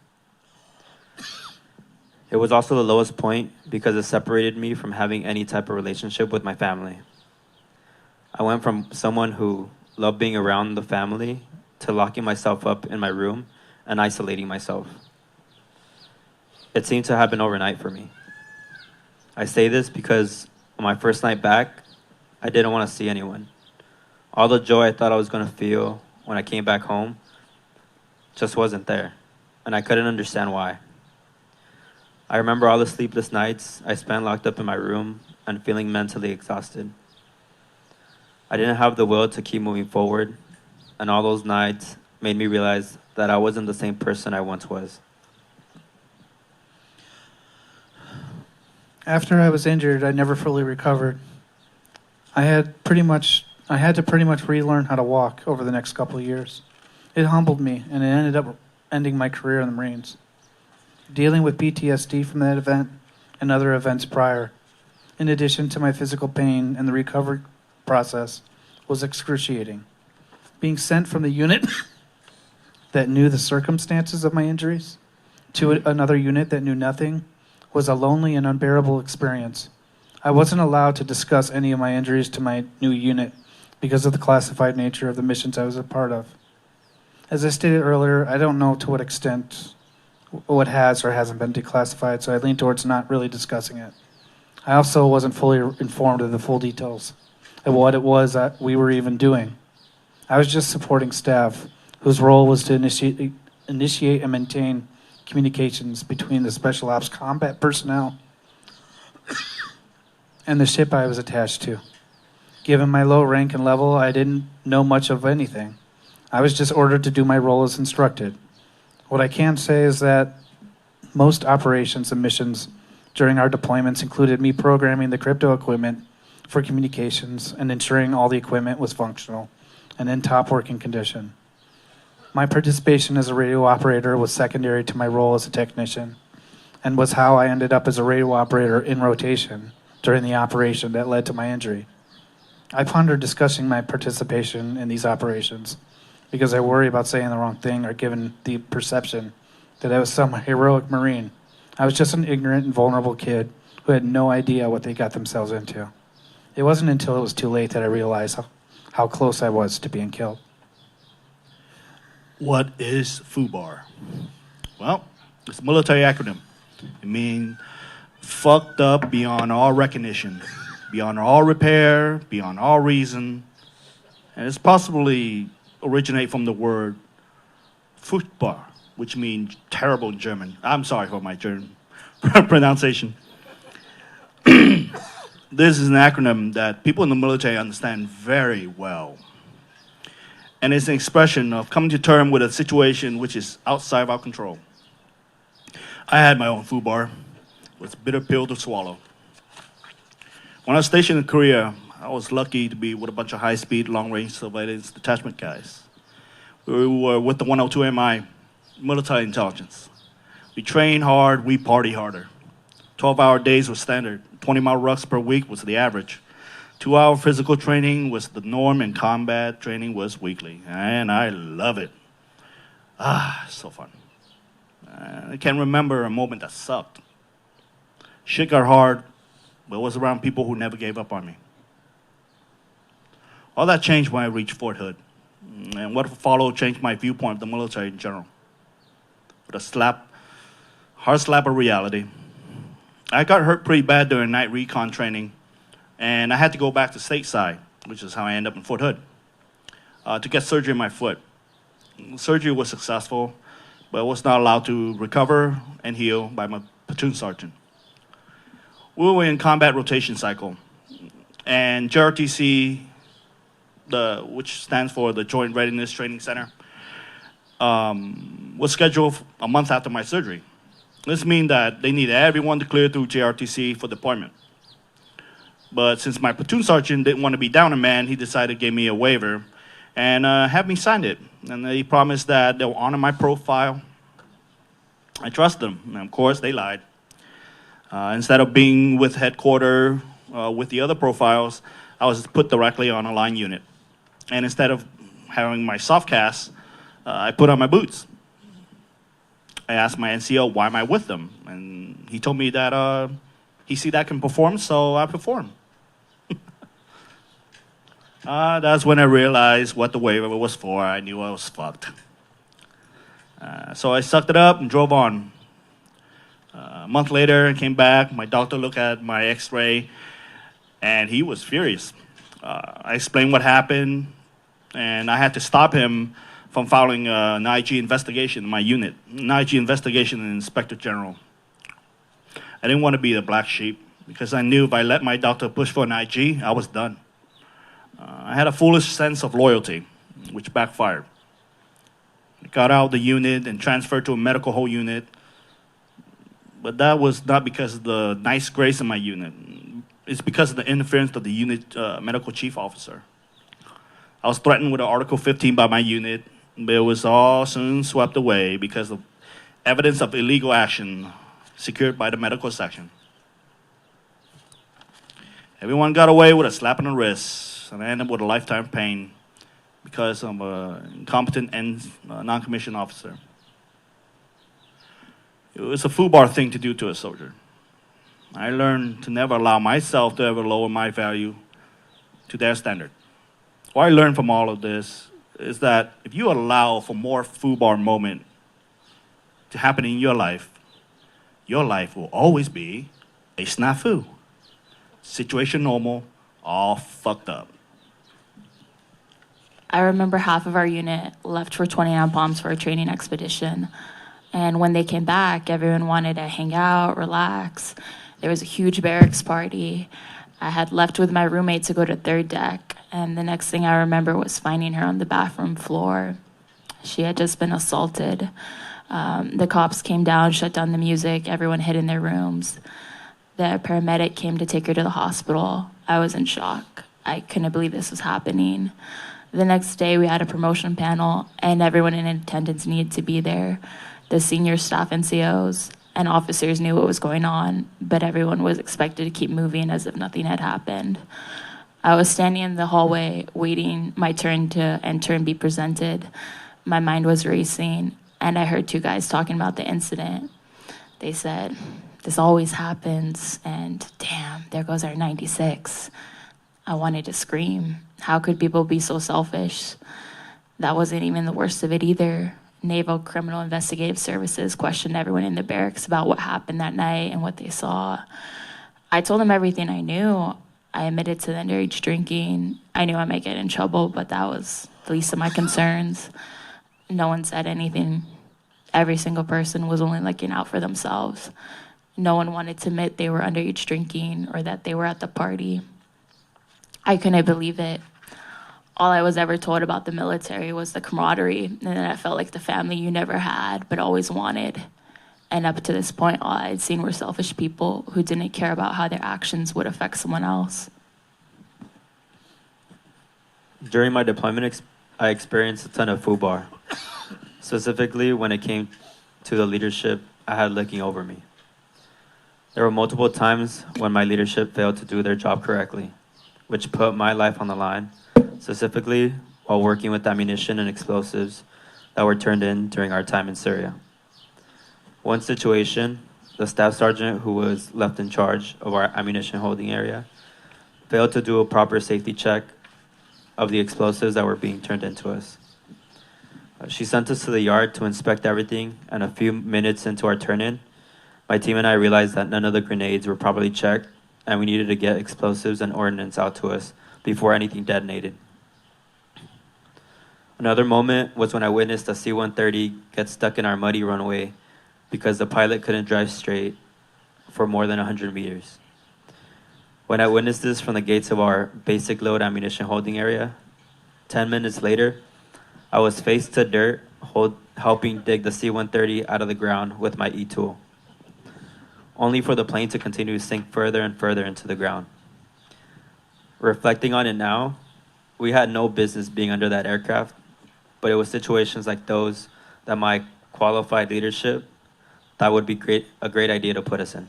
It was also the lowest point because it separated me from having any type of relationship with my family. I went from someone who loved being around the family to locking myself up in my room and isolating myself. It seemed to happen overnight for me. I say this because on my first night back, I didn't want to see anyone. All the joy I thought I was going to feel when I came back home just wasn't there, and I couldn't understand why. I remember all the sleepless nights I spent locked up in my room and feeling mentally exhausted. I didn't have the will to keep moving forward. and all those nights made me realize that I wasn't the same person I once was. After I was injured, I never fully recovered. I had to pretty much relearn how to walk over the next couple of years. It humbled me, and it ended up ending my career in the Marines. Dealing with PTSD from that event and other events prior, in addition to my physical pain and the recovery process, was excruciating. Being sent from the unit that knew the circumstances of my injuries to another unit that knew nothing was a lonely and unbearable experience. I wasn't allowed to discuss any of my injuries to my new unit because of the classified nature of the missions I was a part of. As I stated earlier, I don't know to what extent what has or hasn't been declassified, so I lean towards not really discussing it. I also wasn't fully informed of the full details of what it was that we were even doing. I was just supporting staff whose role was to initiate and maintain communications between the Special Ops combat personnel and the ship I was attached to. Given my low rank and level, I didn't know much of anything. I was just ordered to do my role as instructed. What I can say is that most operations and missions during our deployments included me programming the crypto equipment for communications and ensuring all the equipment was functional and in top working condition. My participation as a radio operator was secondary to my role as a technician and was how I ended up as a radio operator in rotation during the operation that led to my injury. I pondered discussing my participation in these operations because I worry about saying the wrong thing or giving the perception that I was some heroic Marine. I was just an ignorant and vulnerable kid who had no idea what they got themselves into. It wasn't until it was too late that I realized how close I was to being killed. What is FUBAR? Well, it's a military acronym. It means fucked up beyond all recognition, beyond all repair, beyond all reason. And it's possibly originate from the word Furchtbar, which means terrible in German. I'm sorry for my German pronunciation. This is an acronym that people in the military understand very well. And it's an expression of coming to terms with a situation which is outside of our control. I had my own FUBAR. It was a bitter pill to swallow. When I was stationed in Korea, I was lucky to be with a bunch of high-speed, long-range surveillance detachment guys. We were with the 102 MI, military intelligence. We trained hard, we party harder. 12-hour days was standard. 20-mile rucks per week was the average. 2-hour physical training was the norm, and combat training was weekly. And I love it. So fun. I can't remember a moment that sucked. Shit got hard, but it was around people who never gave up on me. All that changed when I reached Fort Hood. And what followed changed my viewpoint of the military in general. With a hard slap of reality. I got hurt pretty bad during night recon training, and I had to go back to stateside, which is how I ended up in Fort Hood, to get surgery in my foot. Surgery was successful, but I was not allowed to recover and heal by my platoon sergeant. We were in combat rotation cycle, and JRTC, which stands for the Joint Readiness Training Center, was scheduled a month after my surgery. This means that they needed everyone to clear through JRTC for deployment. But since my platoon sergeant didn't want to be down a man, he decided to give me a waiver and have me sign it. And he promised that they'll honor my profile. I trust them, and of course they lied. Instead of being with headquarters with the other profiles, I was put directly on a line unit. And instead of having my soft cast, I put on my boots. I asked my NCO, why am I with them? And he told me that he see that I can perform, so I perform. That's when I realized what the waiver was for. I knew I was fucked. So I sucked it up and drove on. A month later, I came back. My doctor looked at my x-ray, and he was furious. I explained what happened, and I had to stop him from filing an IG investigation in my unit, an IG investigation in Inspector General. I didn't want to be the black sheep because I knew if I let my doctor push for an IG, I was done. I had a foolish sense of loyalty, which backfired. I got out of the unit and transferred to a medical hold unit, but that was not because of the nice grace in my unit. It's because of the interference of the unit medical chief officer. I was threatened with an Article 15 by my unit, but it was all soon swept away because of evidence of illegal action secured by the medical section. Everyone got away with a slap on the wrist, and I ended up with a lifetime pain because of an incompetent and non-commissioned officer. It was a FUBAR thing to do to a soldier. I learned to never allow myself to ever lower my value to their standard. What I learned from all of this is that if you allow for more FUBAR moment to happen in your life will always be a snafu. Situation normal, all fucked up. I remember half of our unit left for 29 Palms for a training expedition. And when they came back, everyone wanted to hang out, relax. There was a huge barracks party. I had left with my roommate to go to third deck, and the next thing I remember was finding her on the bathroom floor. She had just been assaulted. The cops came down, shut down the music, everyone hid in their rooms. The paramedic came to take her to the hospital. I was in shock. I couldn't believe this was happening. The next day, we had a promotion panel, and everyone in attendance needed to be there. The senior staff NCOs and officers knew what was going on, but everyone was expected to keep moving as if nothing had happened. I was standing in the hallway waiting my turn to enter and be presented. My mind was racing, and I heard two guys talking about the incident. They said, "This always happens," and "Damn, there goes our 96. I wanted to scream. How could people be so selfish? That wasn't even the worst of it either. Naval Criminal Investigative Services questioned everyone in the barracks about what happened that night and what they saw. I told them everything I knew. I admitted to the underage drinking. I knew I might get in trouble, but that was the least of my concerns. No one said anything. Every single person was only looking out for themselves. No one wanted to admit they were underage drinking or that they were at the party. I couldn't believe it. All I was ever told about the military was the camaraderie, and then I felt like the family you never had but always wanted. And up to this point, all I'd seen were selfish people who didn't care about how their actions would affect someone else. During my deployment, I experienced a ton of FUBAR, specifically when it came to the leadership I had looking over me. There were multiple times when my leadership failed to do their job correctly, which put my life on the line, specifically while working with ammunition and explosives that were turned in during our time in Syria. One situation, the staff sergeant who was left in charge of our ammunition holding area failed to do a proper safety check of the explosives that were being turned into us. She sent us to the yard to inspect everything, and a few minutes into our turn-in, my team and I realized that none of the grenades were properly checked, and we needed to get explosives and ordnance out to us before anything detonated. Another moment was when I witnessed a C-130 get stuck in our muddy runway because the pilot couldn't drive straight for more than 100 meters. When I witnessed this from the gates of our basic load ammunition holding area, 10 minutes later, I was face to dirt, helping dig the C-130 out of the ground with my E-tool, only for the plane to continue to sink further and further into the ground. Reflecting on it now, we had no business being under that aircraft, but it was situations like those that my qualified leadership thought would be a great idea to put us in.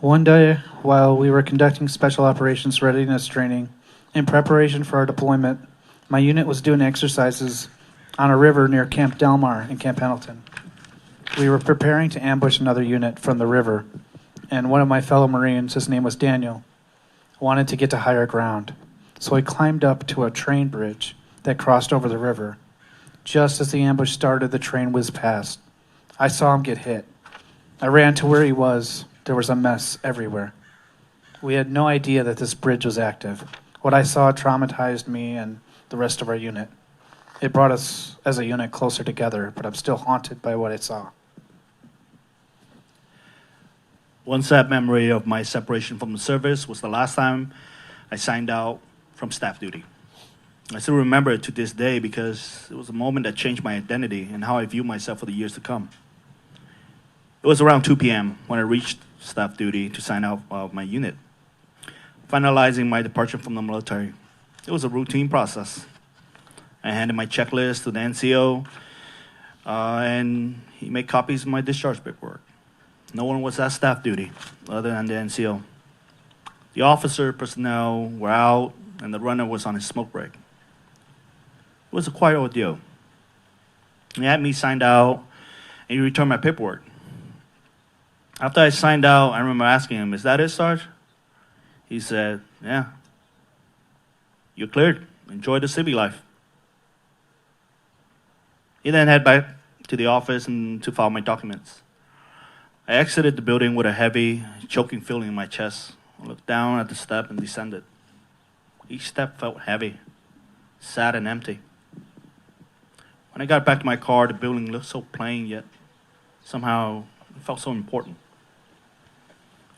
One day, while we were conducting special operations readiness training in preparation for our deployment, my unit was doing exercises on a river near Camp Delmar in Camp Pendleton. We were preparing to ambush another unit from the river, and one of my fellow Marines, his name was Daniel, wanted to get to higher ground. So he climbed up to a train bridge that crossed over the river. Just as the ambush started, the train whizzed past. I saw him get hit. I ran to where he was. There was a mess everywhere. We had no idea that this bridge was active. What I saw traumatized me and the rest of our unit. It brought us as a unit closer together, but I'm still haunted by what I saw. One sad memory of my separation from the service was the last time I signed out from staff duty. I still remember it to this day because it was a moment that changed my identity and how I view myself for the years to come. It was around 2 p.m. when I reached staff duty to sign out of my unit, finalizing my departure from the military. It was a routine process. I handed my checklist to the NCO, and he made copies of my discharge paperwork. No one was at staff duty other than the NCO. The officer personnel were out, and the runner was on his smoke break. It was a quiet ordeal. He had me signed out, and he returned my paperwork. After I signed out, I remember asking him, "Is that it, Sarge?" He said, "Yeah. You're cleared. Enjoy the civvy life." He then headed back to the office and to file my documents. I exited the building with a heavy, choking feeling in my chest. I looked down at the step and descended. Each step felt heavy, sad and empty. When I got back to my car, the building looked so plain, yet somehow it felt so important.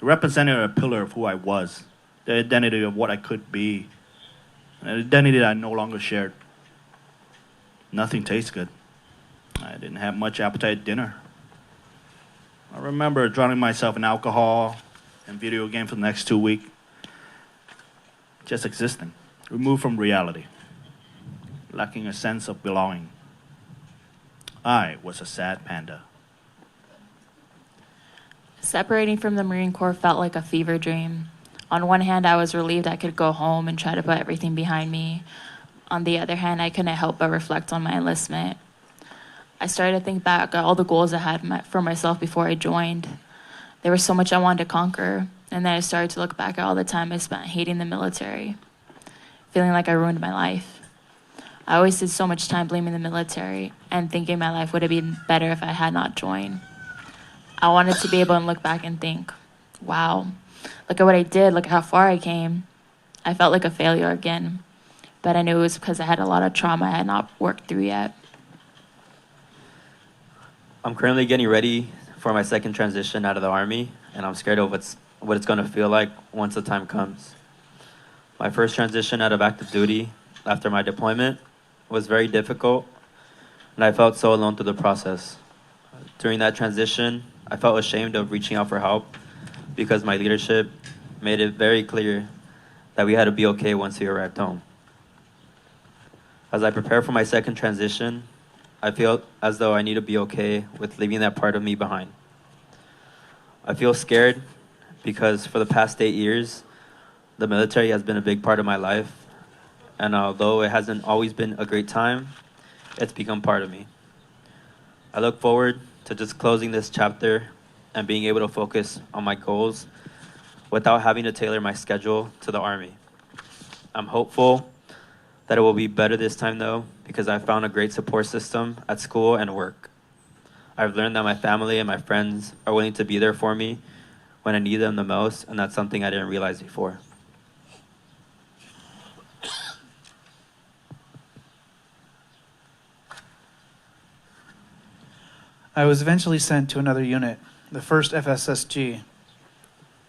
It represented a pillar of who I was, the identity of what I could be, an identity that I no longer shared. Nothing tastes good. I didn't have much appetite at dinner. I remember drowning myself in alcohol and video games for the next 2 weeks. Just existing, removed from reality, lacking a sense of belonging. I was a sad panda. Separating from the Marine Corps felt like a fever dream. On one hand, I was relieved I could go home and try to put everything behind me. On the other hand, I couldn't help but reflect on my enlistment. I started to think back at all the goals I had for myself before I joined. There was so much I wanted to conquer, and then I started to look back at all the time I spent hating the military, feeling like I ruined my life. I wasted so much time blaming the military and thinking my life would have been better if I had not joined. I wanted to be able to look back and think, wow, look at what I did, look at how far I came. I felt like a failure again, but I knew it was because I had a lot of trauma I had not worked through yet. I'm currently getting ready for my second transition out of the Army, and I'm scared of what it's going to feel like once the time comes. My first transition out of active duty after my deployment was very difficult, and I felt so alone through the process. During that transition, I felt ashamed of reaching out for help because my leadership made it very clear that we had to be okay once we arrived home. As I prepare for my second transition, I feel as though I need to be okay with leaving that part of me behind. I feel scared because for the past 8 years, the military has been a big part of my life, and although it hasn't always been a great time, it's become part of me. I look forward to just closing this chapter and being able to focus on my goals without having to tailor my schedule to the Army. I'm hopeful that it will be better this time, though, because I found a great support system at school and work. I've learned that my family and my friends are willing to be there for me when I need them the most, and that's something I didn't realize before. I was eventually sent to another unit, the 1st FSSG.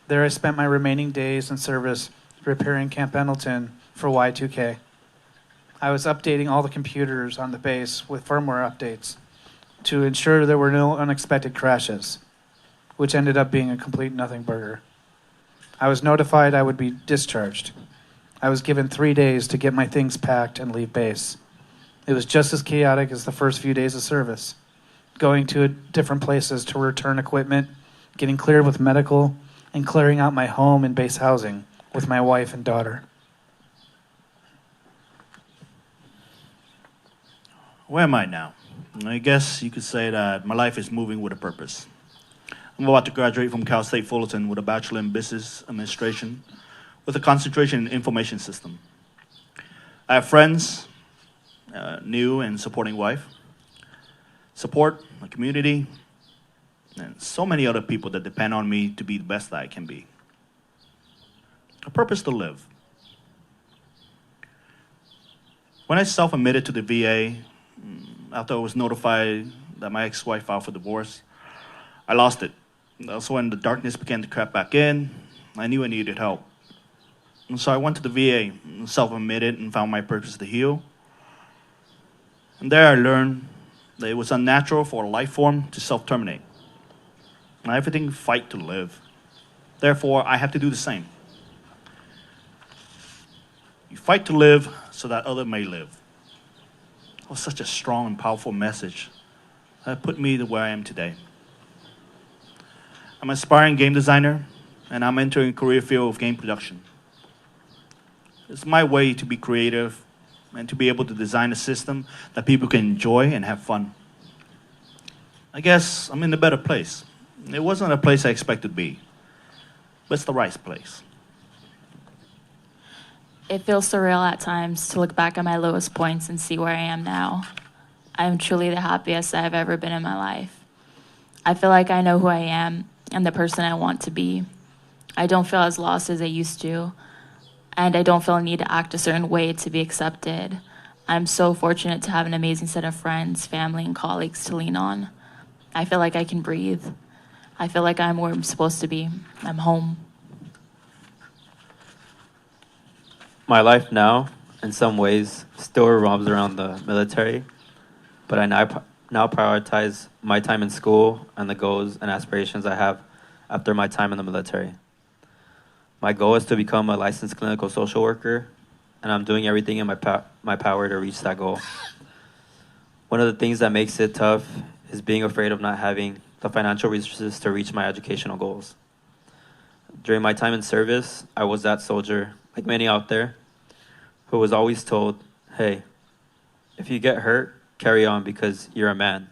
There I spent my remaining days in service preparing Camp Pendleton for Y2K. I was updating all the computers on the base with firmware updates to ensure there were no unexpected crashes, which ended up being a complete nothing burger. I was notified I would be discharged. I was given 3 days to get my things packed and leave base. It was just as chaotic as the first few days of service, going to different places to return equipment, getting cleared with medical, and clearing out my home and base housing with my wife and daughter. Where am I now? I guess you could say that my life is moving with a purpose. I'm about to graduate from Cal State Fullerton with a Bachelor in Business Administration with a concentration in Information System. I have friends, new and supporting wife, support, my community, and so many other people that depend on me to be the best that I can be. A purpose to live. When I self-admitted to the VA, after I was notified that my ex-wife filed for divorce, I lost it. That's when the darkness began to creep back in. I knew I needed help. And so I went to the VA, self-admitted and found my purpose to heal. And there I learned that it was unnatural for a life form to self-terminate. And everything fight to live. Therefore, I have to do the same. You fight to live so that others may live. It was such a strong and powerful message that put me to where I am today. I'm an aspiring game designer, and I'm entering a career field of game production. It's my way to be creative and to be able to design a system that people can enjoy and have fun. I guess I'm in a better place. It wasn't a place I expected to be, but it's the right place. It feels surreal at times to look back at my lowest points and see where I am now. I am truly the happiest I've ever been in my life. I feel like I know who I am and the person I want to be. I don't feel as lost as I used to, and I don't feel a need to act a certain way to be accepted. I'm so fortunate to have an amazing set of friends, family, and colleagues to lean on. I feel like I can breathe. I feel like I'm where I'm supposed to be. I'm home. My life now, in some ways, still revolves around the military, but I now prioritize my time in school and the goals and aspirations I have after my time in the military. My goal is to become a licensed clinical social worker, and I'm doing everything in my power to reach that goal. One of the things that makes it tough is being afraid of not having the financial resources to reach my educational goals. During my time in service, I was that soldier, like many out there, who was always told, hey, if you get hurt, carry on because you're a man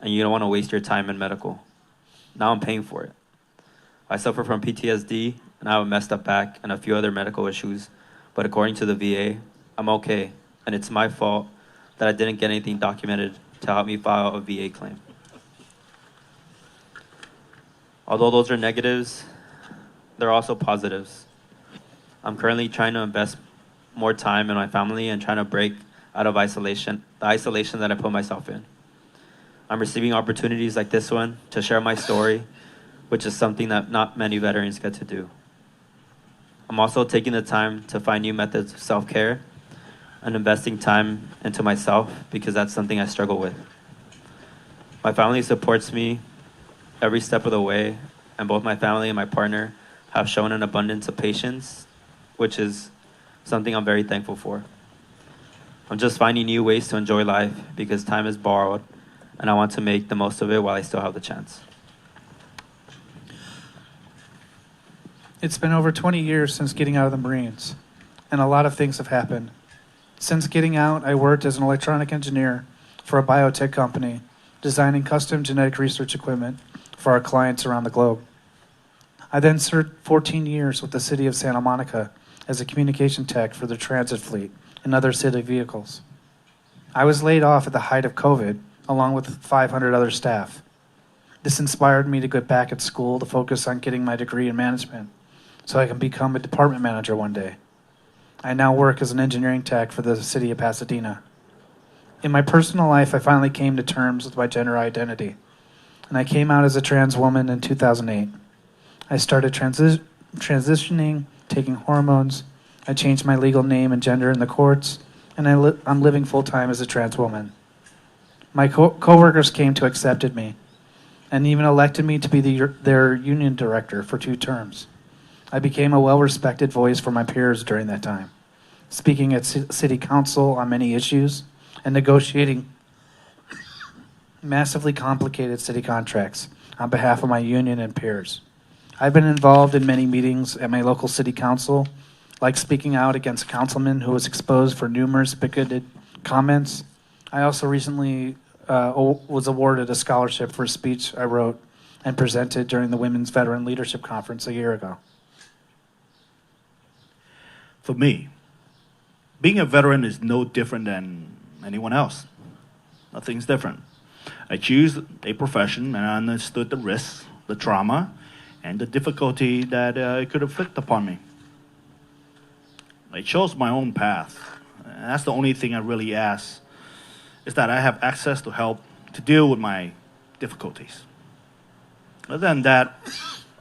and you don't want to waste your time in medical. Now I'm paying for it. I suffer from PTSD and I have a messed up back and a few other medical issues, but according to the VA, I'm okay, and it's my fault that I didn't get anything documented to help me file a VA claim. Although those are negatives, there are also positives. I'm currently trying to invest more time in my family and trying to break out of the isolation that I put myself in. I'm receiving opportunities like this one to share my story, which is something that not many veterans get to do. I'm also taking the time to find new methods of self-care and investing time into myself because that's something I struggle with. My family supports me every step of the way, and both my family and my partner have shown an abundance of patience, which is something I'm very thankful for. I'm just finding new ways to enjoy life because time is borrowed, and I want to make the most of it while I still have the chance. It's been over 20 years since getting out of the Marines, and a lot of things have happened. Since getting out, I worked as an electronic engineer for a biotech company, designing custom genetic research equipment for our clients around the globe. I then served 14 years with the city of Santa Monica as a communication tech for their transit fleet and other city vehicles. I was laid off at the height of COVID, along with 500 other staff. This inspired me to get back at school to focus on getting my degree in management so I can become a department manager one day. I now work as an engineering tech for the city of Pasadena. In my personal life, I finally came to terms with my gender identity, and I came out as a trans woman in 2008. I started transitioning, taking hormones. I changed my legal name and gender in the courts, and I'm living full-time as a trans woman. My coworkers came to accept me and even elected me to be their union director for 2 terms. I became a well-respected voice for my peers during that time, speaking at city council on many issues and negotiating massively complicated city contracts on behalf of my union and peers. I've been involved in many meetings at my local city council, like speaking out against a councilman who was exposed for numerous bigoted comments. I also recently was awarded a scholarship for a speech I wrote and presented during the Women's Veteran Leadership Conference a year ago. For me, being a veteran is no different than anyone else. Nothing's different. I choose a profession and I understood the risks, the trauma, and the difficulty that it could inflict upon me. I chose my own path. And that's the only thing I really ask, is that I have access to help to deal with my difficulties. Other than that,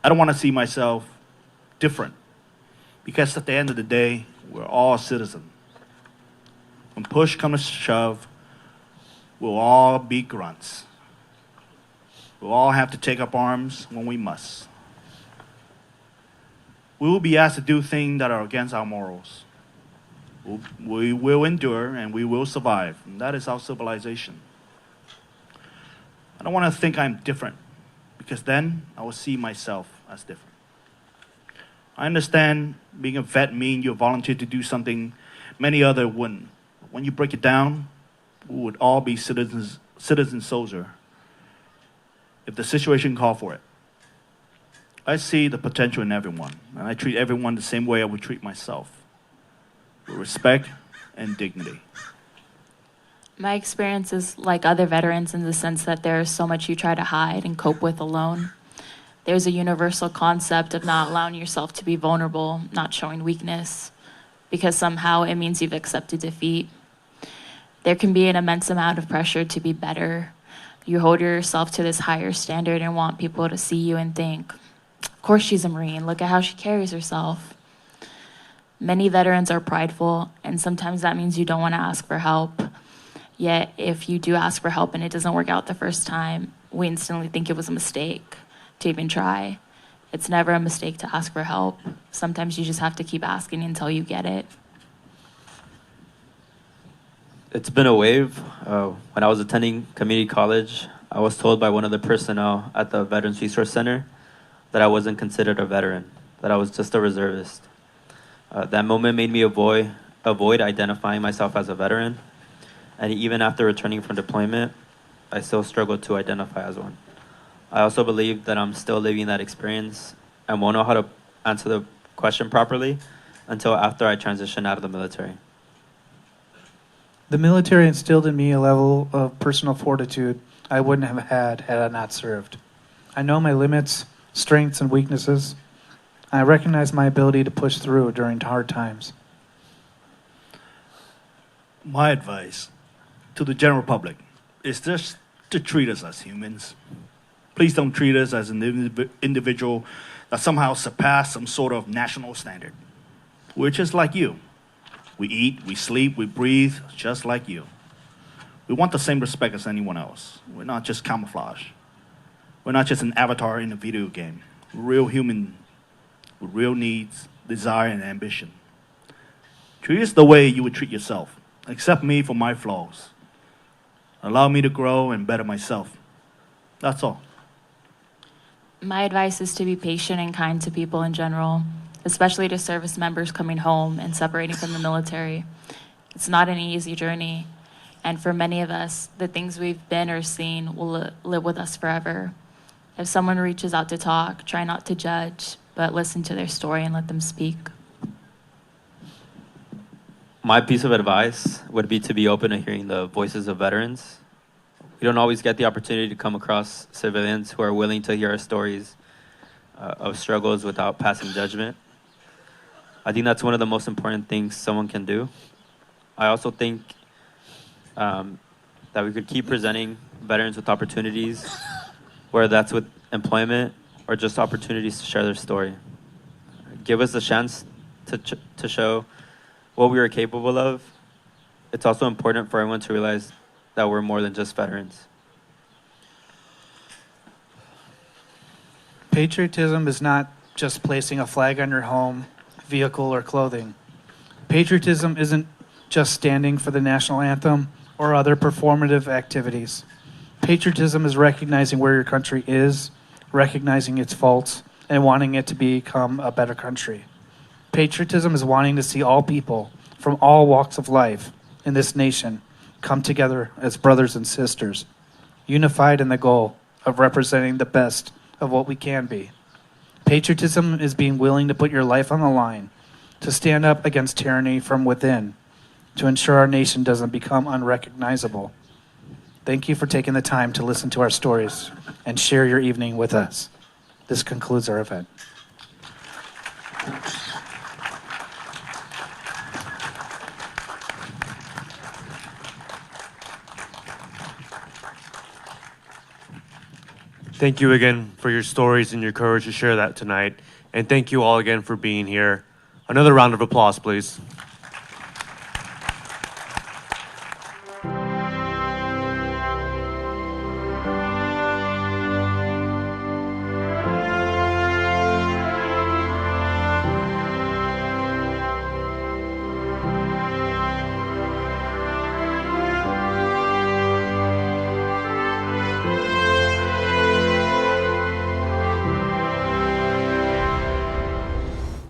I don't want to see myself different. Because at the end of the day, we're all citizens. When push comes to shove, we'll all be grunts. We'll all have to take up arms when we must. We will be asked to do things that are against our morals. We will endure and we will survive. And that is our civilization. I don't want to think I'm different, because then I will see myself as different. I understand being a vet means you volunteer to do something many others wouldn't. When you break it down, we would all be citizen soldier if the situation called for it. I see the potential in everyone, and I treat everyone the same way I would treat myself, with respect and dignity. My experience is like other veterans in the sense that there is so much you try to hide and cope with alone. There's a universal concept of not allowing yourself to be vulnerable, not showing weakness, because somehow it means you've accepted defeat. There can be an immense amount of pressure to be better. You hold yourself to this higher standard and want people to see you and think, of course she's a Marine, look at how she carries herself. Many veterans are prideful, and sometimes that means you don't want to ask for help. Yet, if you do ask for help and it doesn't work out the first time, we instantly think it was a mistake to even try. It's never a mistake to ask for help. Sometimes you just have to keep asking until you get it. It's been a wave. When I was attending community college, I was told by one of the personnel at the Veterans Resource Center that I wasn't considered a veteran, that I was just a reservist. That moment made me avoid identifying myself as a veteran. And even after returning from deployment, I still struggle to identify as one. I also believe that I'm still living that experience and won't know how to answer the question properly until after I transition out of the military. The military instilled in me a level of personal fortitude I wouldn't have had I not served. I know my limits, strengths, and weaknesses. I recognize my ability to push through during hard times. My advice to the general public is just to treat us as humans. Please don't treat us as an individual that somehow surpassed some sort of national standard. We're just like you. We eat, we sleep, we breathe just like you. We want the same respect as anyone else. We're not just camouflage. We're not just an avatar in a video game. We're real human with real needs, desire, and ambition. Treat us the way you would treat yourself. Accept me for my flaws. Allow me to grow and better myself. That's all. My advice is to be patient and kind to people in general, especially to service members coming home and separating from the military. It's not an easy journey, and for many of us, the things we've been or seen will live with us forever. If someone reaches out to talk, try not to judge, but listen to their story and let them speak. My piece of advice would be to be open to hearing the voices of veterans. We don't always get the opportunity to come across civilians who are willing to hear our stories of struggles without passing judgment. I think that's one of the most important things someone can do. I also think that we could keep presenting veterans with opportunities, whether that's with employment or just opportunities to share their story. Give us a chance to show what we are capable of. It's also important for everyone to realize that we're more than just veterans. Patriotism is not just placing a flag on your home, vehicle, or clothing. Patriotism isn't just standing for the national anthem or other performative activities. Patriotism is recognizing where your country is, recognizing its faults, and wanting it to become a better country. Patriotism is wanting to see all people from all walks of life in this nation come together as brothers and sisters, unified in the goal of representing the best of what we can be. Patriotism is being willing to put your life on the line, to stand up against tyranny from within, to ensure our nation doesn't become unrecognizable. Thank you for taking the time to listen to our stories and share your evening with us. This concludes our event. Thank you again for your stories and your courage to share that tonight. And thank you all again for being here. Another round of applause, please.